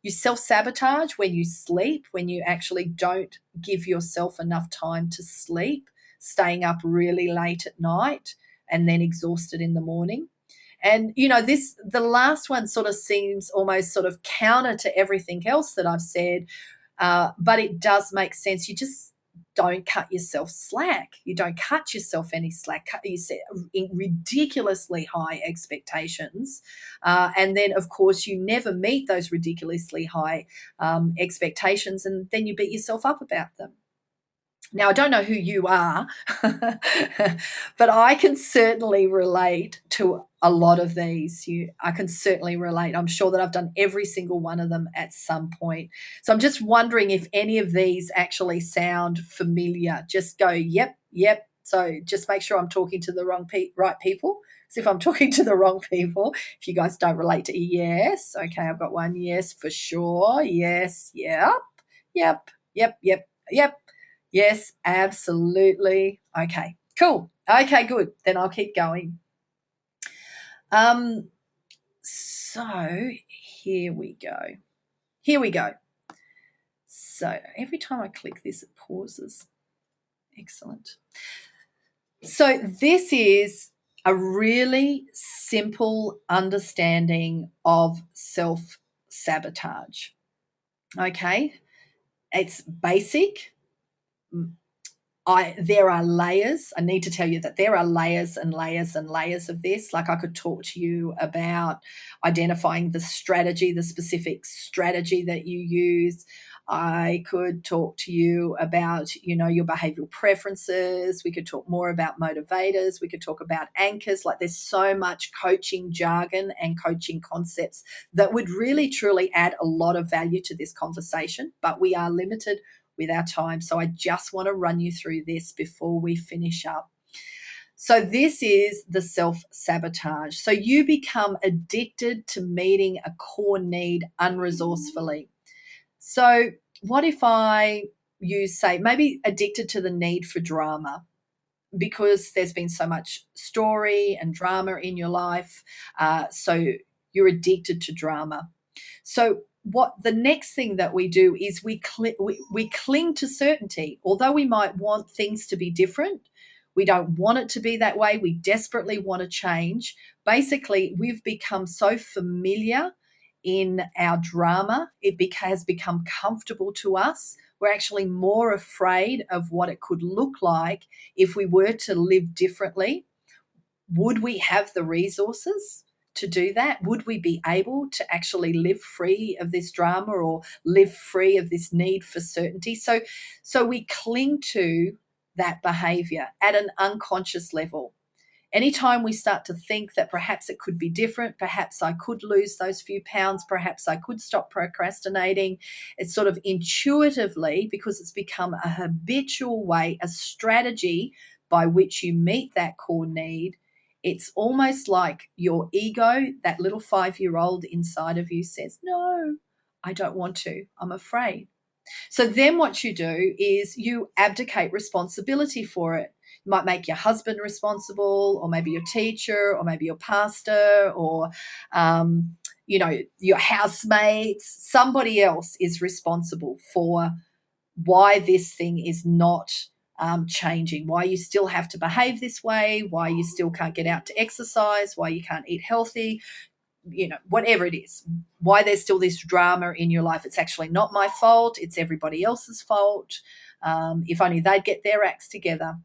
You self sabotage when you sleep, when you actually don't give yourself enough time to sleep. staying up really late at night and then exhausted in the morning. And the last one sort of seems almost sort of counter to everything else that I've said, but it does make sense. You just don't cut yourself slack. You don't cut yourself any slack. You set ridiculously high expectations, and then of course you never meet those ridiculously high expectations, and then you beat yourself up about them. Now, I don't know who you are, but I can certainly relate to a lot of these. I can certainly relate. I'm sure that I've done every single one of them at some point. So I'm just wondering if any of these actually sound familiar. Just go, yep, yep. So just make sure I'm talking to the right people. So if I'm talking to the wrong people, if you guys don't relate to yes, okay, I've got one yes for sure. Yes, yep, yep, yep, yep, yep. Yes, absolutely. Okay, cool. Okay, good. Then I'll keep going. Um, so here we go. Here we go. So every time I click this, it pauses. Excellent. So this is a really simple understanding of self sabotage. Okay, it's basic. There are layers. I need to tell you that there are layers and layers and layers of this. Like, I could talk to you about identifying the strategy, the specific strategy that you use. I could talk to you about, your behavioral preferences. We could talk more about motivators. We could talk about anchors. Like, there's so much coaching jargon and coaching concepts that would really truly add a lot of value to this conversation, but we are limited with our time. So I just want to run you through this before we finish up. So this is the self-sabotage. So you become addicted to meeting a core need unresourcefully. So what if you say maybe addicted to the need for drama? Because there's been so much story and drama in your life. So you're addicted to drama. So what the next thing that we do is we cling to certainty. Although we might want things to be different, we don't want it to be that way. We desperately want to change. Basically, we've become so familiar in our drama, has become comfortable to us. We're actually more afraid of what it could look like if we were to live differently. Would we have the resources to do that? Would we be able to actually live free of this drama or live free of this need for certainty? So we cling to that behavior at an unconscious level. Anytime we start to think that perhaps it could be different, perhaps I could lose those few pounds, perhaps I could stop procrastinating, it's sort of intuitively, because it's become a habitual way, a strategy by which you meet that core need. It's almost like your ego, that little 5-year-old inside of you says, no, I don't want to, I'm afraid. So then what you do is you abdicate responsibility for it. You might make your husband responsible, or maybe your teacher, or maybe your pastor, or your housemates. Somebody else is responsible for why this thing is not changing, why you still have to behave this way, why you still can't get out to exercise, why you can't eat healthy, whatever it is, why there's still this drama in your life. It's actually not my fault. It's everybody else's fault. If only they'd get their acts together.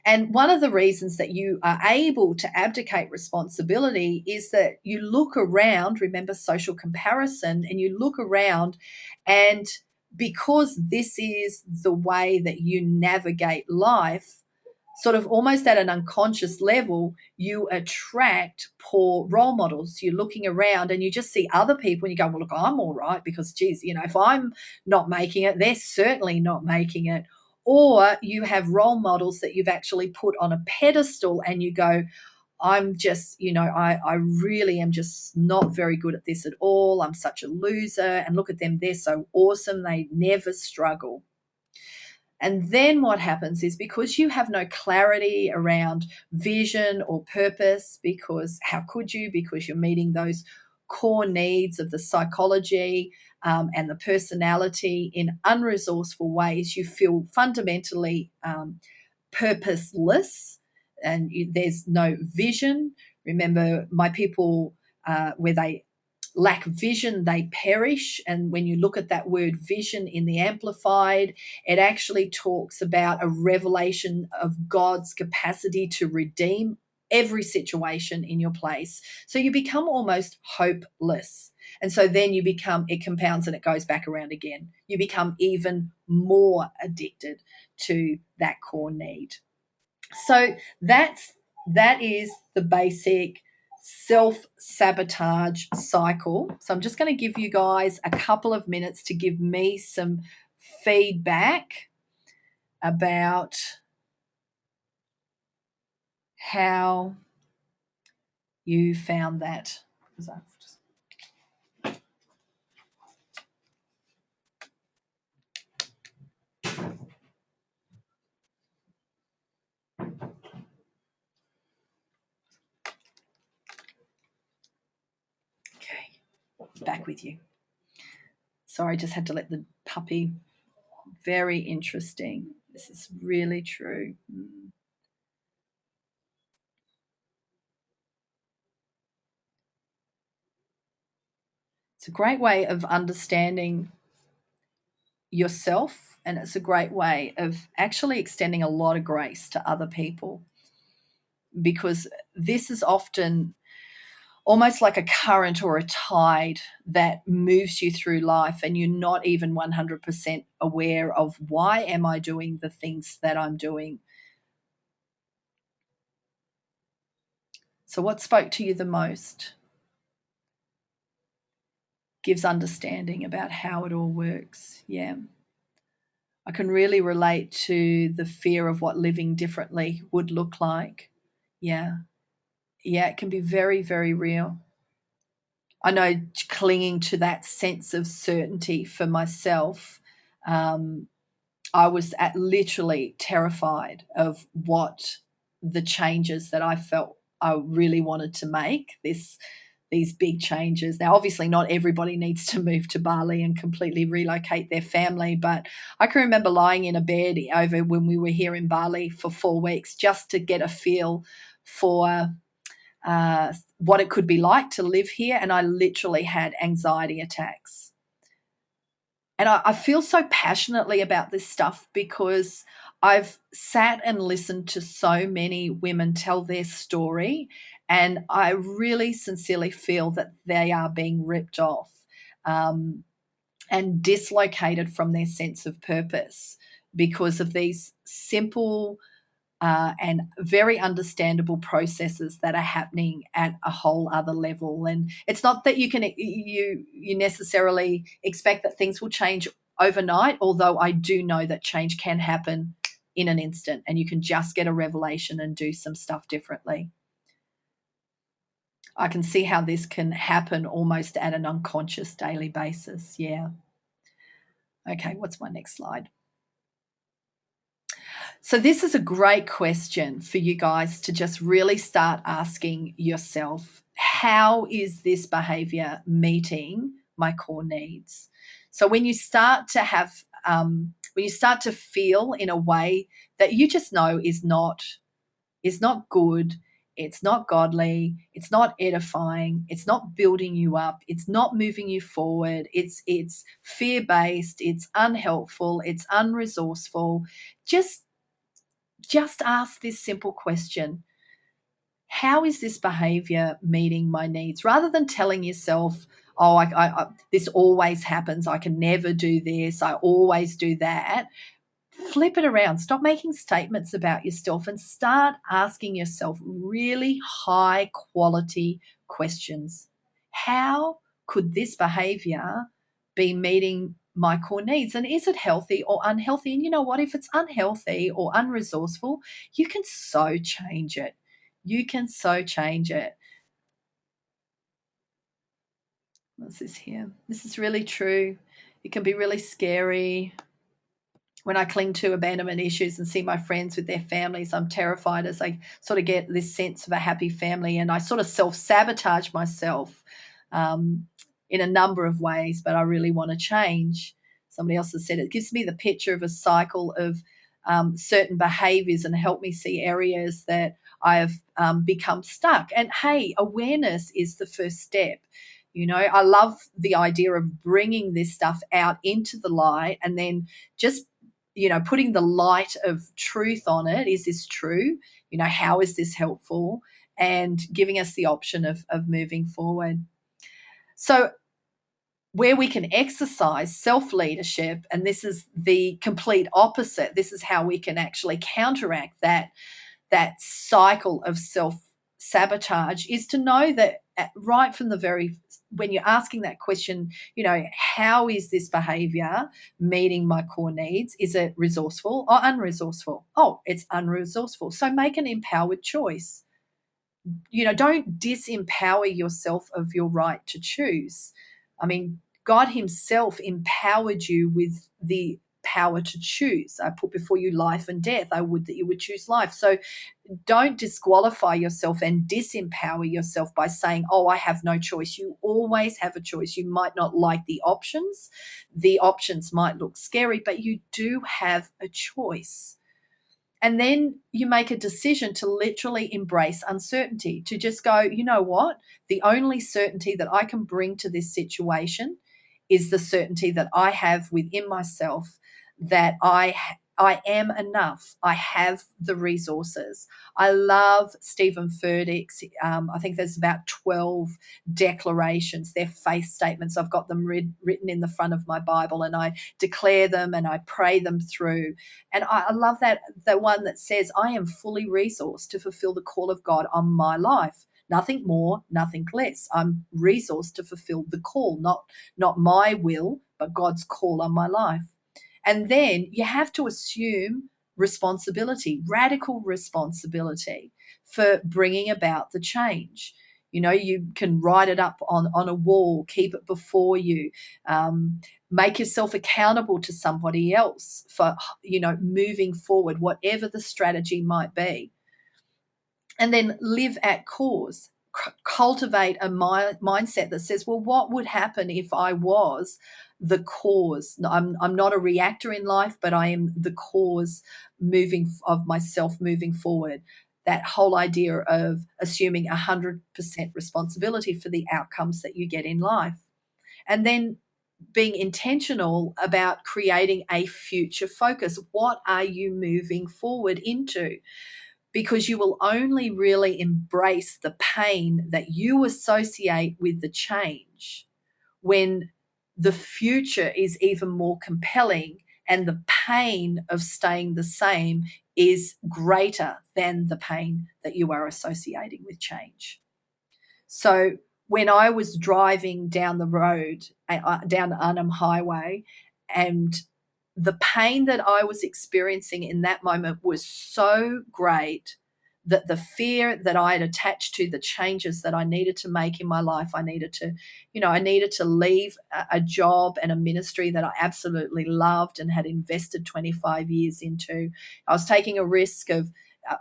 And one of the reasons that you are able to abdicate responsibility is that you look around, remember social comparison, and you look around, and because this is the way that you navigate life, sort of almost at an unconscious level, you attract poor role models. You're looking around and you just see other people and you go, well, look, I'm all right because, geez, if I'm not making it, they're certainly not making it. Or you have role models that you've actually put on a pedestal and you go, I'm just, I really am just not very good at this at all. I'm such a loser. And look at them. They're so awesome. They never struggle. And then what happens is, because you have no clarity around vision or purpose, because how could you? Because you're meeting those core needs of the psychology and the personality in unresourceful ways, you feel fundamentally purposeless, and there's no vision. Remember, my people, where they lack vision, they perish. And when you look at that word vision in the Amplified, it actually talks about a revelation of God's capacity to redeem every situation in your place. So you become almost hopeless. And so then it compounds and it goes back around again. You become even more addicted to that core need. So that is the basic self-sabotage cycle. So I'm just going to give you guys a couple of minutes to give me some feedback about how you found that. Okay, back with you. Sorry, just had to let the puppy. Very interesting. This is really true. It's a great way of understanding yourself, and it's a great way of actually extending a lot of grace to other people, because this is often almost like a current or a tide that moves you through life, and you're not even 100% aware of, why am I doing the things that I'm doing? So what spoke to you the most gives understanding about how it all works. Yeah, I can really relate to the fear of what living differently would look like. Yeah. Yeah, it can be very, very real. I know, clinging to that sense of certainty for myself, um, I was literally terrified of what the changes that I felt I really wanted to make. These big changes. Now, obviously, not everybody needs to move to Bali and completely relocate their family, but I can remember lying in a bed over when we were here in Bali for 4 weeks, just to get a feel for what it could be like to live here. And I literally had anxiety attacks. And I feel so passionately about this stuff because I've sat and listened to so many women tell their story, and I really sincerely feel that they are being ripped off, um, and dislocated from their sense of purpose because of these simple and very understandable processes that are happening at a whole other level. And it's not that you necessarily expect that things will change overnight, although I do know that change can happen in an instant, and you can just get a revelation and do some stuff differently. I can see how this can happen almost at an unconscious daily basis. Yeah. Okay, what's my next slide? So, this is a great question for you guys to just really start asking yourself, how is this behavior meeting my core needs? So, when you start to when you start to feel in a way that you just know is not good, it's not godly, it's not edifying, it's not building you up, it's not moving you forward, it's fear-based, it's unhelpful, it's unresourceful, just just ask this simple question: how is this behavior meeting my needs? Rather than telling yourself, oh, this always happens, I can never do this, I always do that. Flip it around. Stop making statements about yourself and start asking yourself really high quality questions. How could this behavior be meeting my core needs? And is it healthy or unhealthy? And you know what? If it's unhealthy or unresourceful, you can so change it. You can so change it. What's this here? This is really true. It can be really scary. When I cling to abandonment issues and see my friends with their families, I'm terrified as I sort of get this sense of a happy family, and I sort of self-sabotage myself um, in a number of ways, but I really want to change. Somebody else has said it gives me the picture of a cycle of certain behaviors and help me see areas that I have become stuck. And hey, awareness is the first step. I love the idea of bringing this stuff out into the light and then just, putting the light of truth on it. Is this true? How is this helpful? And giving us the option of moving forward. So, where we can exercise self leadership, and this is the complete opposite, this is how we can actually counteract that cycle of self sabotage, is to know that right from the very when you're asking that question, how is this behavior meeting my core needs? Is it resourceful or unresourceful? Oh, it's unresourceful. So make an empowered choice. Don't disempower yourself of your right to choose. I mean, God himself empowered you with the power to choose. I put before you life and death. I would that you would choose life. So don't disqualify yourself and disempower yourself by saying, oh, I have no choice. You always have a choice. You might not like the options. The options might look scary, but you do have a choice. And then you make a decision to literally embrace uncertainty, to just go, you know what? The only certainty that I can bring to this situation is the certainty that I have within myself, that I am enough. I have the resources. I love Stephen Furtick's. I think there's about 12 declarations. They're faith statements. I've got them written in the front of my Bible, and I declare them and I pray them through. And I love that, the one that says, I am fully resourced to fulfill the call of God on my life. Nothing more, nothing less. I'm resourced to fulfill the call, not my will, but God's call on my life. And then you have to assume responsibility, radical responsibility for bringing about the change. You can write it up on a wall, keep it before you, make yourself accountable to somebody else for, moving forward, whatever the strategy might be. And then live at cause. Cultivate a mindset that says, well, what would happen if I was the cause? I'm not a reactor in life, but I am the cause of myself moving forward. That whole idea of assuming 100% responsibility for the outcomes that you get in life. And then being intentional about creating a future focus. What are you moving forward into? Because you will only really embrace the pain that you associate with the change when the future is even more compelling and the pain of staying the same is greater than the pain that you are associating with change. So when I was driving down the road, down Arnhem Highway, and the pain that I was experiencing in that moment was so great that the fear that I had attached to the changes that I needed to make in my life, I needed to leave a job and a ministry that I absolutely loved and had invested 25 years into. I was taking a risk of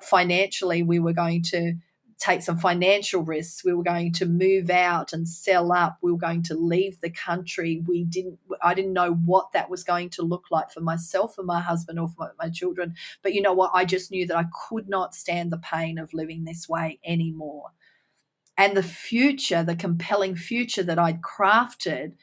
financially, we were going to take some financial risks. We were going to move out and sell up. We were going to leave the country. I didn't know what that was going to look like for myself, for my husband, or for my children. But you know what? I just knew that I could not stand the pain of living this way anymore. And the future, the compelling future that I'd crafted,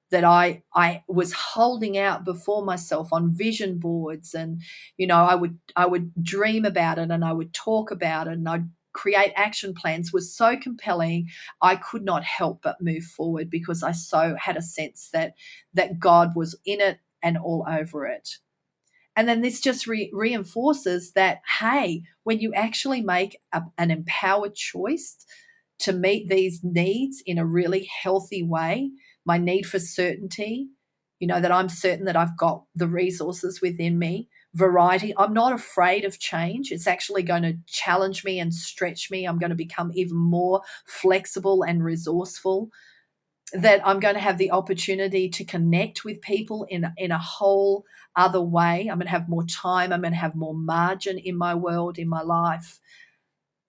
that I was holding out before myself on vision boards, and I would dream about it and I would talk about it and I'd create action plans, was so compelling. I could not help but move forward because I so had a sense that God was in it and all over it. And then this just reinforces that, hey, when you actually make an empowered choice to meet these needs in a really healthy way, my need for certainty, that I'm certain that I've got the resources within me, variety. I'm not afraid of change. It's actually going to challenge me and stretch me. I'm going to become even more flexible and resourceful, that I'm going to have the opportunity to connect with people in a whole other way. I'm going to have more time. I'm going to have more margin in my world, in my life.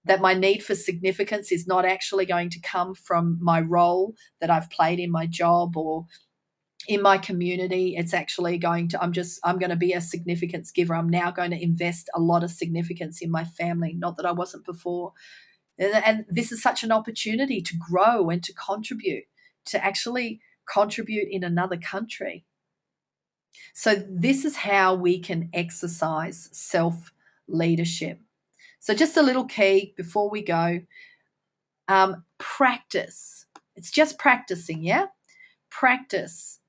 That my need for significance is not actually going to come from my role that I've played in my job, or in my community. It's actually I'm going to be a significance giver. I'm now going to invest a lot of significance in my family, not that I wasn't before. And this is such an opportunity to grow and to contribute, to actually contribute in another country. So this is how we can exercise self leadership. So just a little key before we go. Practice. It's just practicing, yeah? Practice.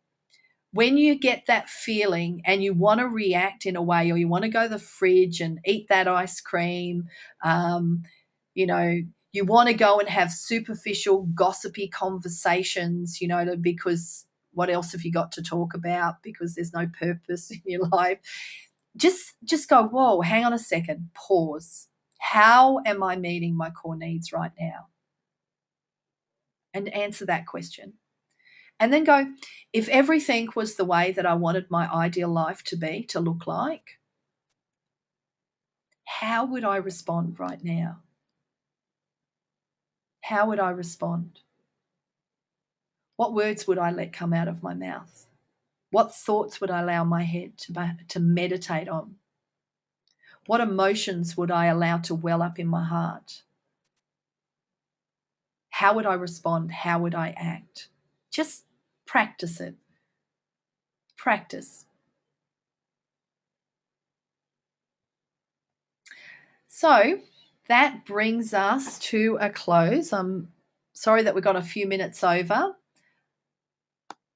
When you get that feeling and you want to react in a way, or you want to go to the fridge and eat that ice cream, um, you know, you want to go and have superficial, gossipy conversations, because what else have you got to talk about? Because there's no purpose in your life. Just go, whoa, hang on a second, pause. How am I meeting my core needs right now? And answer that question. And then go, if everything was the way that I wanted my ideal life to be, to look like, how would I respond right now? How would I respond? What words would I let come out of my mouth? What thoughts would I allow my head to meditate on? What emotions would I allow to well up in my heart? How would I respond? How would I act? Just practice it. Practice. So that brings us to a close. I'm sorry that we got a few minutes over.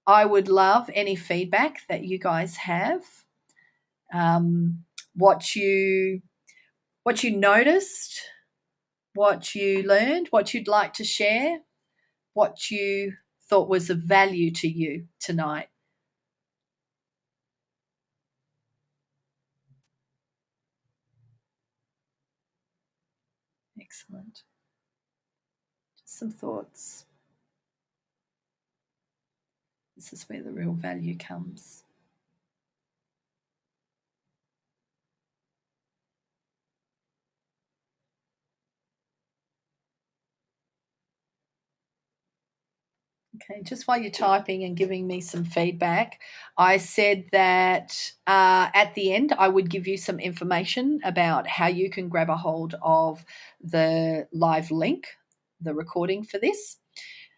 I would love any feedback that you guys have. What you noticed, what you learned, what you'd like to share, what you thought was of value to you tonight. Excellent. Just some thoughts. This is where the real value comes. Okay, just while you're typing and giving me some feedback, I said that at the end I would give you some information about how you can grab a hold of the live link, the recording for this.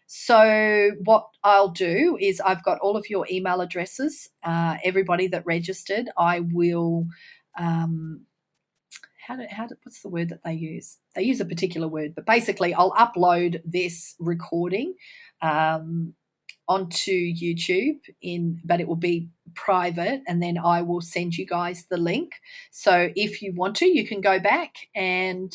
So, what I'll do is I've got all of your email addresses, everybody that registered. I will. What's the word that they use? They use a particular word, but basically, I'll upload this recording onto YouTube but it will be private, and then I will send you guys the link. So if you want to, you can go back and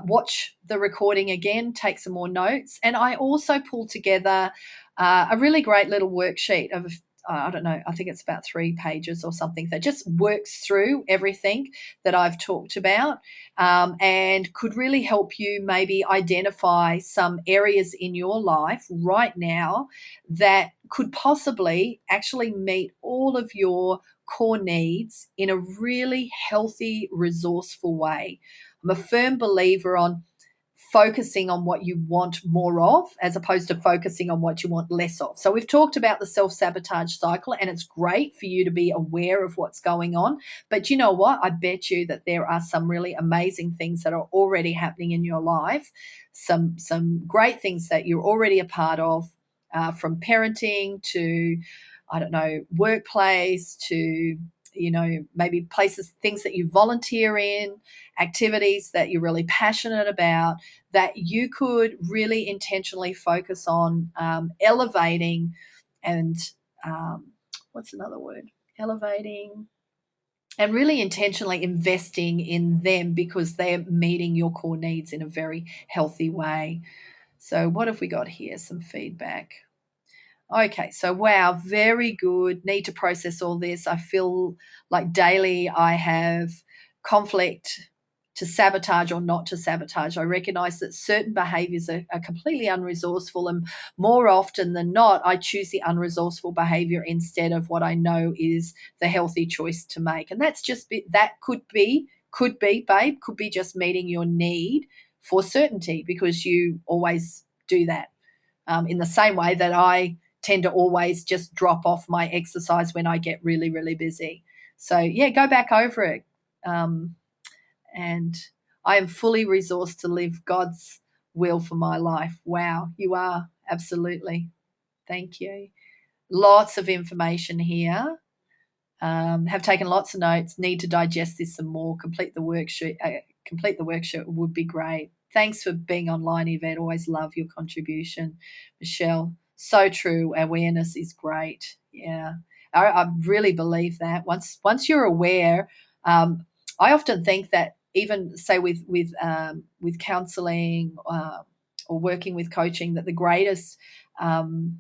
watch the recording again, take some more notes. And I also pulled together a really great little worksheet of I don't know, I think it's about 3 pages or something that just works through everything that I've talked about, and could really help you maybe identify some areas in your life right now that could possibly actually meet all of your core needs in a really healthy, resourceful way. I'm a firm believer on focusing on what you want more of as opposed to focusing on what you want less of. So we've talked about the self-sabotage cycle, and it's great for you to be aware of what's going on. But you know what? I bet you that there are some really amazing things that are already happening in your life, some great things that you're already a part of, from parenting to, I don't know, workplace to, maybe places, things that you volunteer in, activities that you're really passionate about, that you could really intentionally focus on elevating and what's another word? Elevating and really intentionally investing in them because they're meeting your core needs in a very healthy way. So, what have we got here? Some feedback. Okay, so wow, very good. Need to process all this. I feel like daily I have conflict to sabotage or not to sabotage. I recognize that certain behaviors are completely unresourceful, and more often than not, I choose the unresourceful behavior instead of what I know is the healthy choice to make. And that babe, could be just meeting your need for certainty because you always do that. In the same way that I tend to always just drop off my exercise when I get really, really busy. So, yeah, go back over it. Um, and I am fully resourced to live God's will for my life. Wow, you are. Absolutely. Thank you. Lots of information here. Have taken lots of notes. Need to digest this some more. Complete the worksheet. Complete the worksheet would be great. Thanks for being online, Yvette. Always love your contribution, Michelle. So true. Awareness is great. Yeah, I really believe that. Once you're aware, I often think that even say with counselling or working with coaching, that um,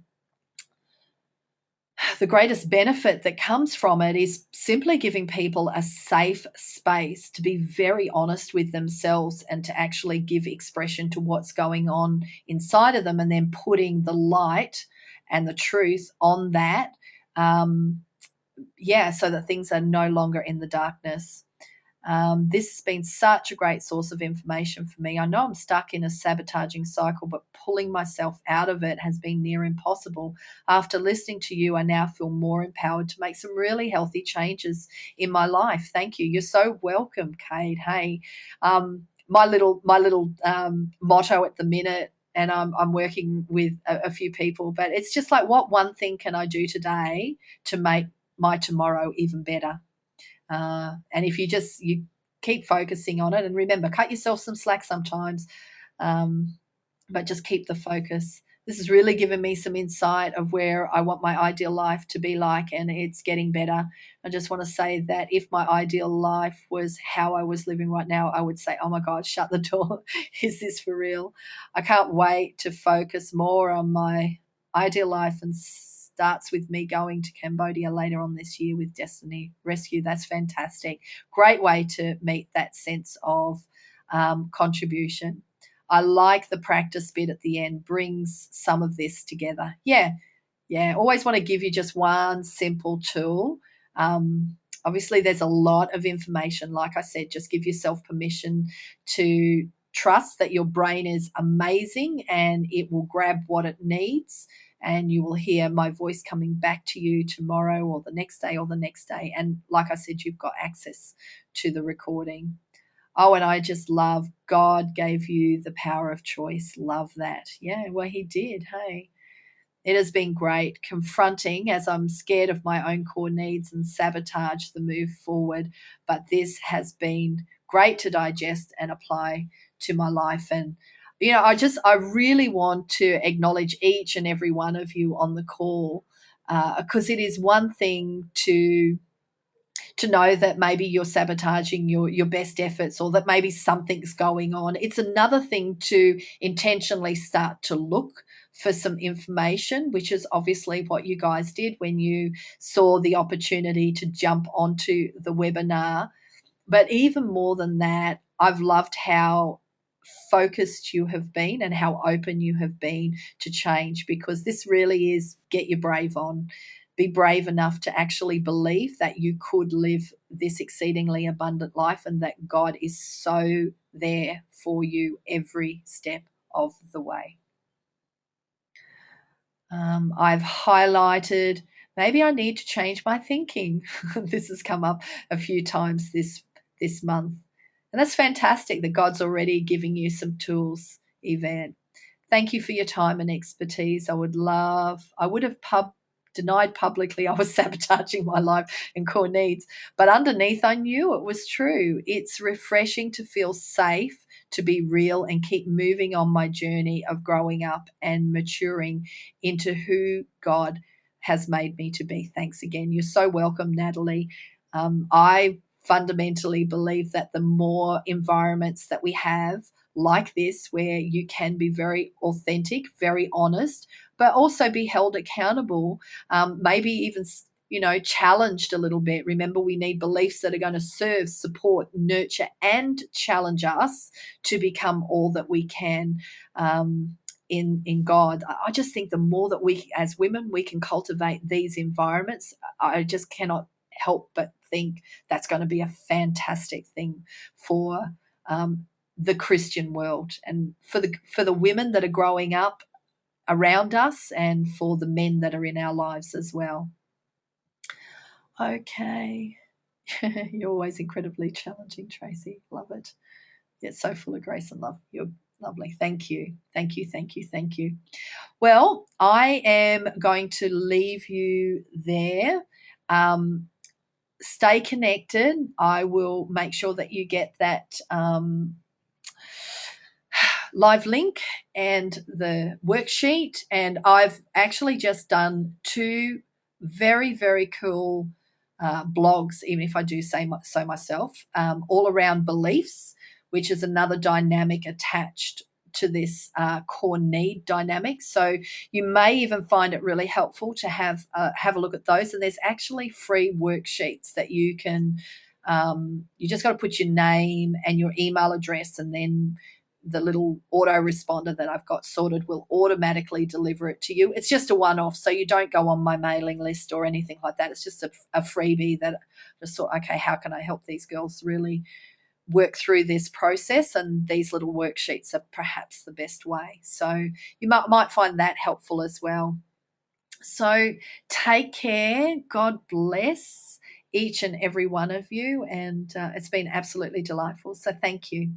the greatest benefit that comes from it is simply giving people a safe space to be very honest with themselves and to actually give expression to what's going on inside of them, and then putting the light and the truth on that. Um, yeah, so that things are no longer in the darkness. This has been such a great source of information for me. I know I'm stuck in a sabotaging cycle, but pulling myself out of it has been near impossible. After listening to you, I now feel more empowered to make some really healthy changes in my life. Thank you. You're so welcome, Kate. Hey, my little motto at the minute, and I'm working with a few people, but it's just like, what one thing can I do today to make my tomorrow even better? And if you keep focusing on it, and remember, cut yourself some slack sometimes, um, but just keep the focus. This has really given me some insight of where I want my ideal life to be like, and it's getting better. I just want to say that if my ideal life was how I was living right now, I would say, oh my God, shut the door. Is this for real? I can't wait to focus more on my ideal life, and starts with me going to Cambodia later on this year with Destiny Rescue. That's fantastic. Great way to meet that sense of contribution. I like the practice bit at the end, brings some of this together. Yeah, yeah. Always want to give you just one simple tool. Obviously, there's a lot of information. Like I said, just give yourself permission to trust that your brain is amazing and it will grab what it needs. And you will hear my voice coming back to you tomorrow or the next day or the next day. And like I said, you've got access to the recording. Oh, and I just love God gave you the power of choice. Love that. Yeah, well, He did. Hey, it has been great confronting as I'm scared of my own core needs and sabotage the move forward. But this has been great to digest and apply to my life. And, I really want to acknowledge each and every one of you on the call, because it is one thing to know that maybe you're sabotaging your best efforts, or that maybe something's going on. It's another thing to intentionally start to look for some information, which is obviously what you guys did when you saw the opportunity to jump onto the webinar. But even more than that, I've loved how focused you have been and how open you have been to change, because this really is get your brave on. Be brave enough to actually believe that you could live this exceedingly abundant life, and that God is so there for you every step of the way. I've highlighted, maybe I need to change my thinking. This has come up a few times this month. And that's fantastic that God's already giving you some tools, Yvette. Thank you for your time and expertise. I would have denied publicly I was sabotaging my life and core needs, but underneath I knew it was true. It's refreshing to feel safe, to be real, and keep moving on my journey of growing up and maturing into who God has made me to be. Thanks again. You're so welcome, Natalie. I fundamentally believe that the more environments that we have like this, where you can be very authentic, very honest, but also be held accountable, maybe even challenged a little bit. Remember, we need beliefs that are going to serve, support, nurture, and challenge us to become all that we can in God. I just think the more that we, as women, we can cultivate these environments, I just cannot help but think that's going to be a fantastic thing for the Christian world, and for the women that are growing up around us and for the men that are in our lives as well. Okay. You're always incredibly challenging, Tracy. Love it. You're so full of grace and love. You're lovely. Thank you. Thank you. Thank you. Thank you. Well, I am going to leave you there. Stay connected. I will make sure that you get that live link and the worksheet. And I've actually just done two very, very cool blogs, even if I do say so myself, all around beliefs, which is another dynamic attached to this core need dynamic. So you may even find it really helpful to have a look at those. And there's actually free worksheets that you can. You just got to put your name and your email address, and then the little autoresponder that I've got sorted will automatically deliver it to you. It's just a one-off, so you don't go on my mailing list or anything like that. It's just a freebie that I just thought, okay, how can I help these girls really work through this process? And these little worksheets are perhaps the best way. So you might find that helpful as well. So take care. God bless each and every one of you. And it's been absolutely delightful. So thank you.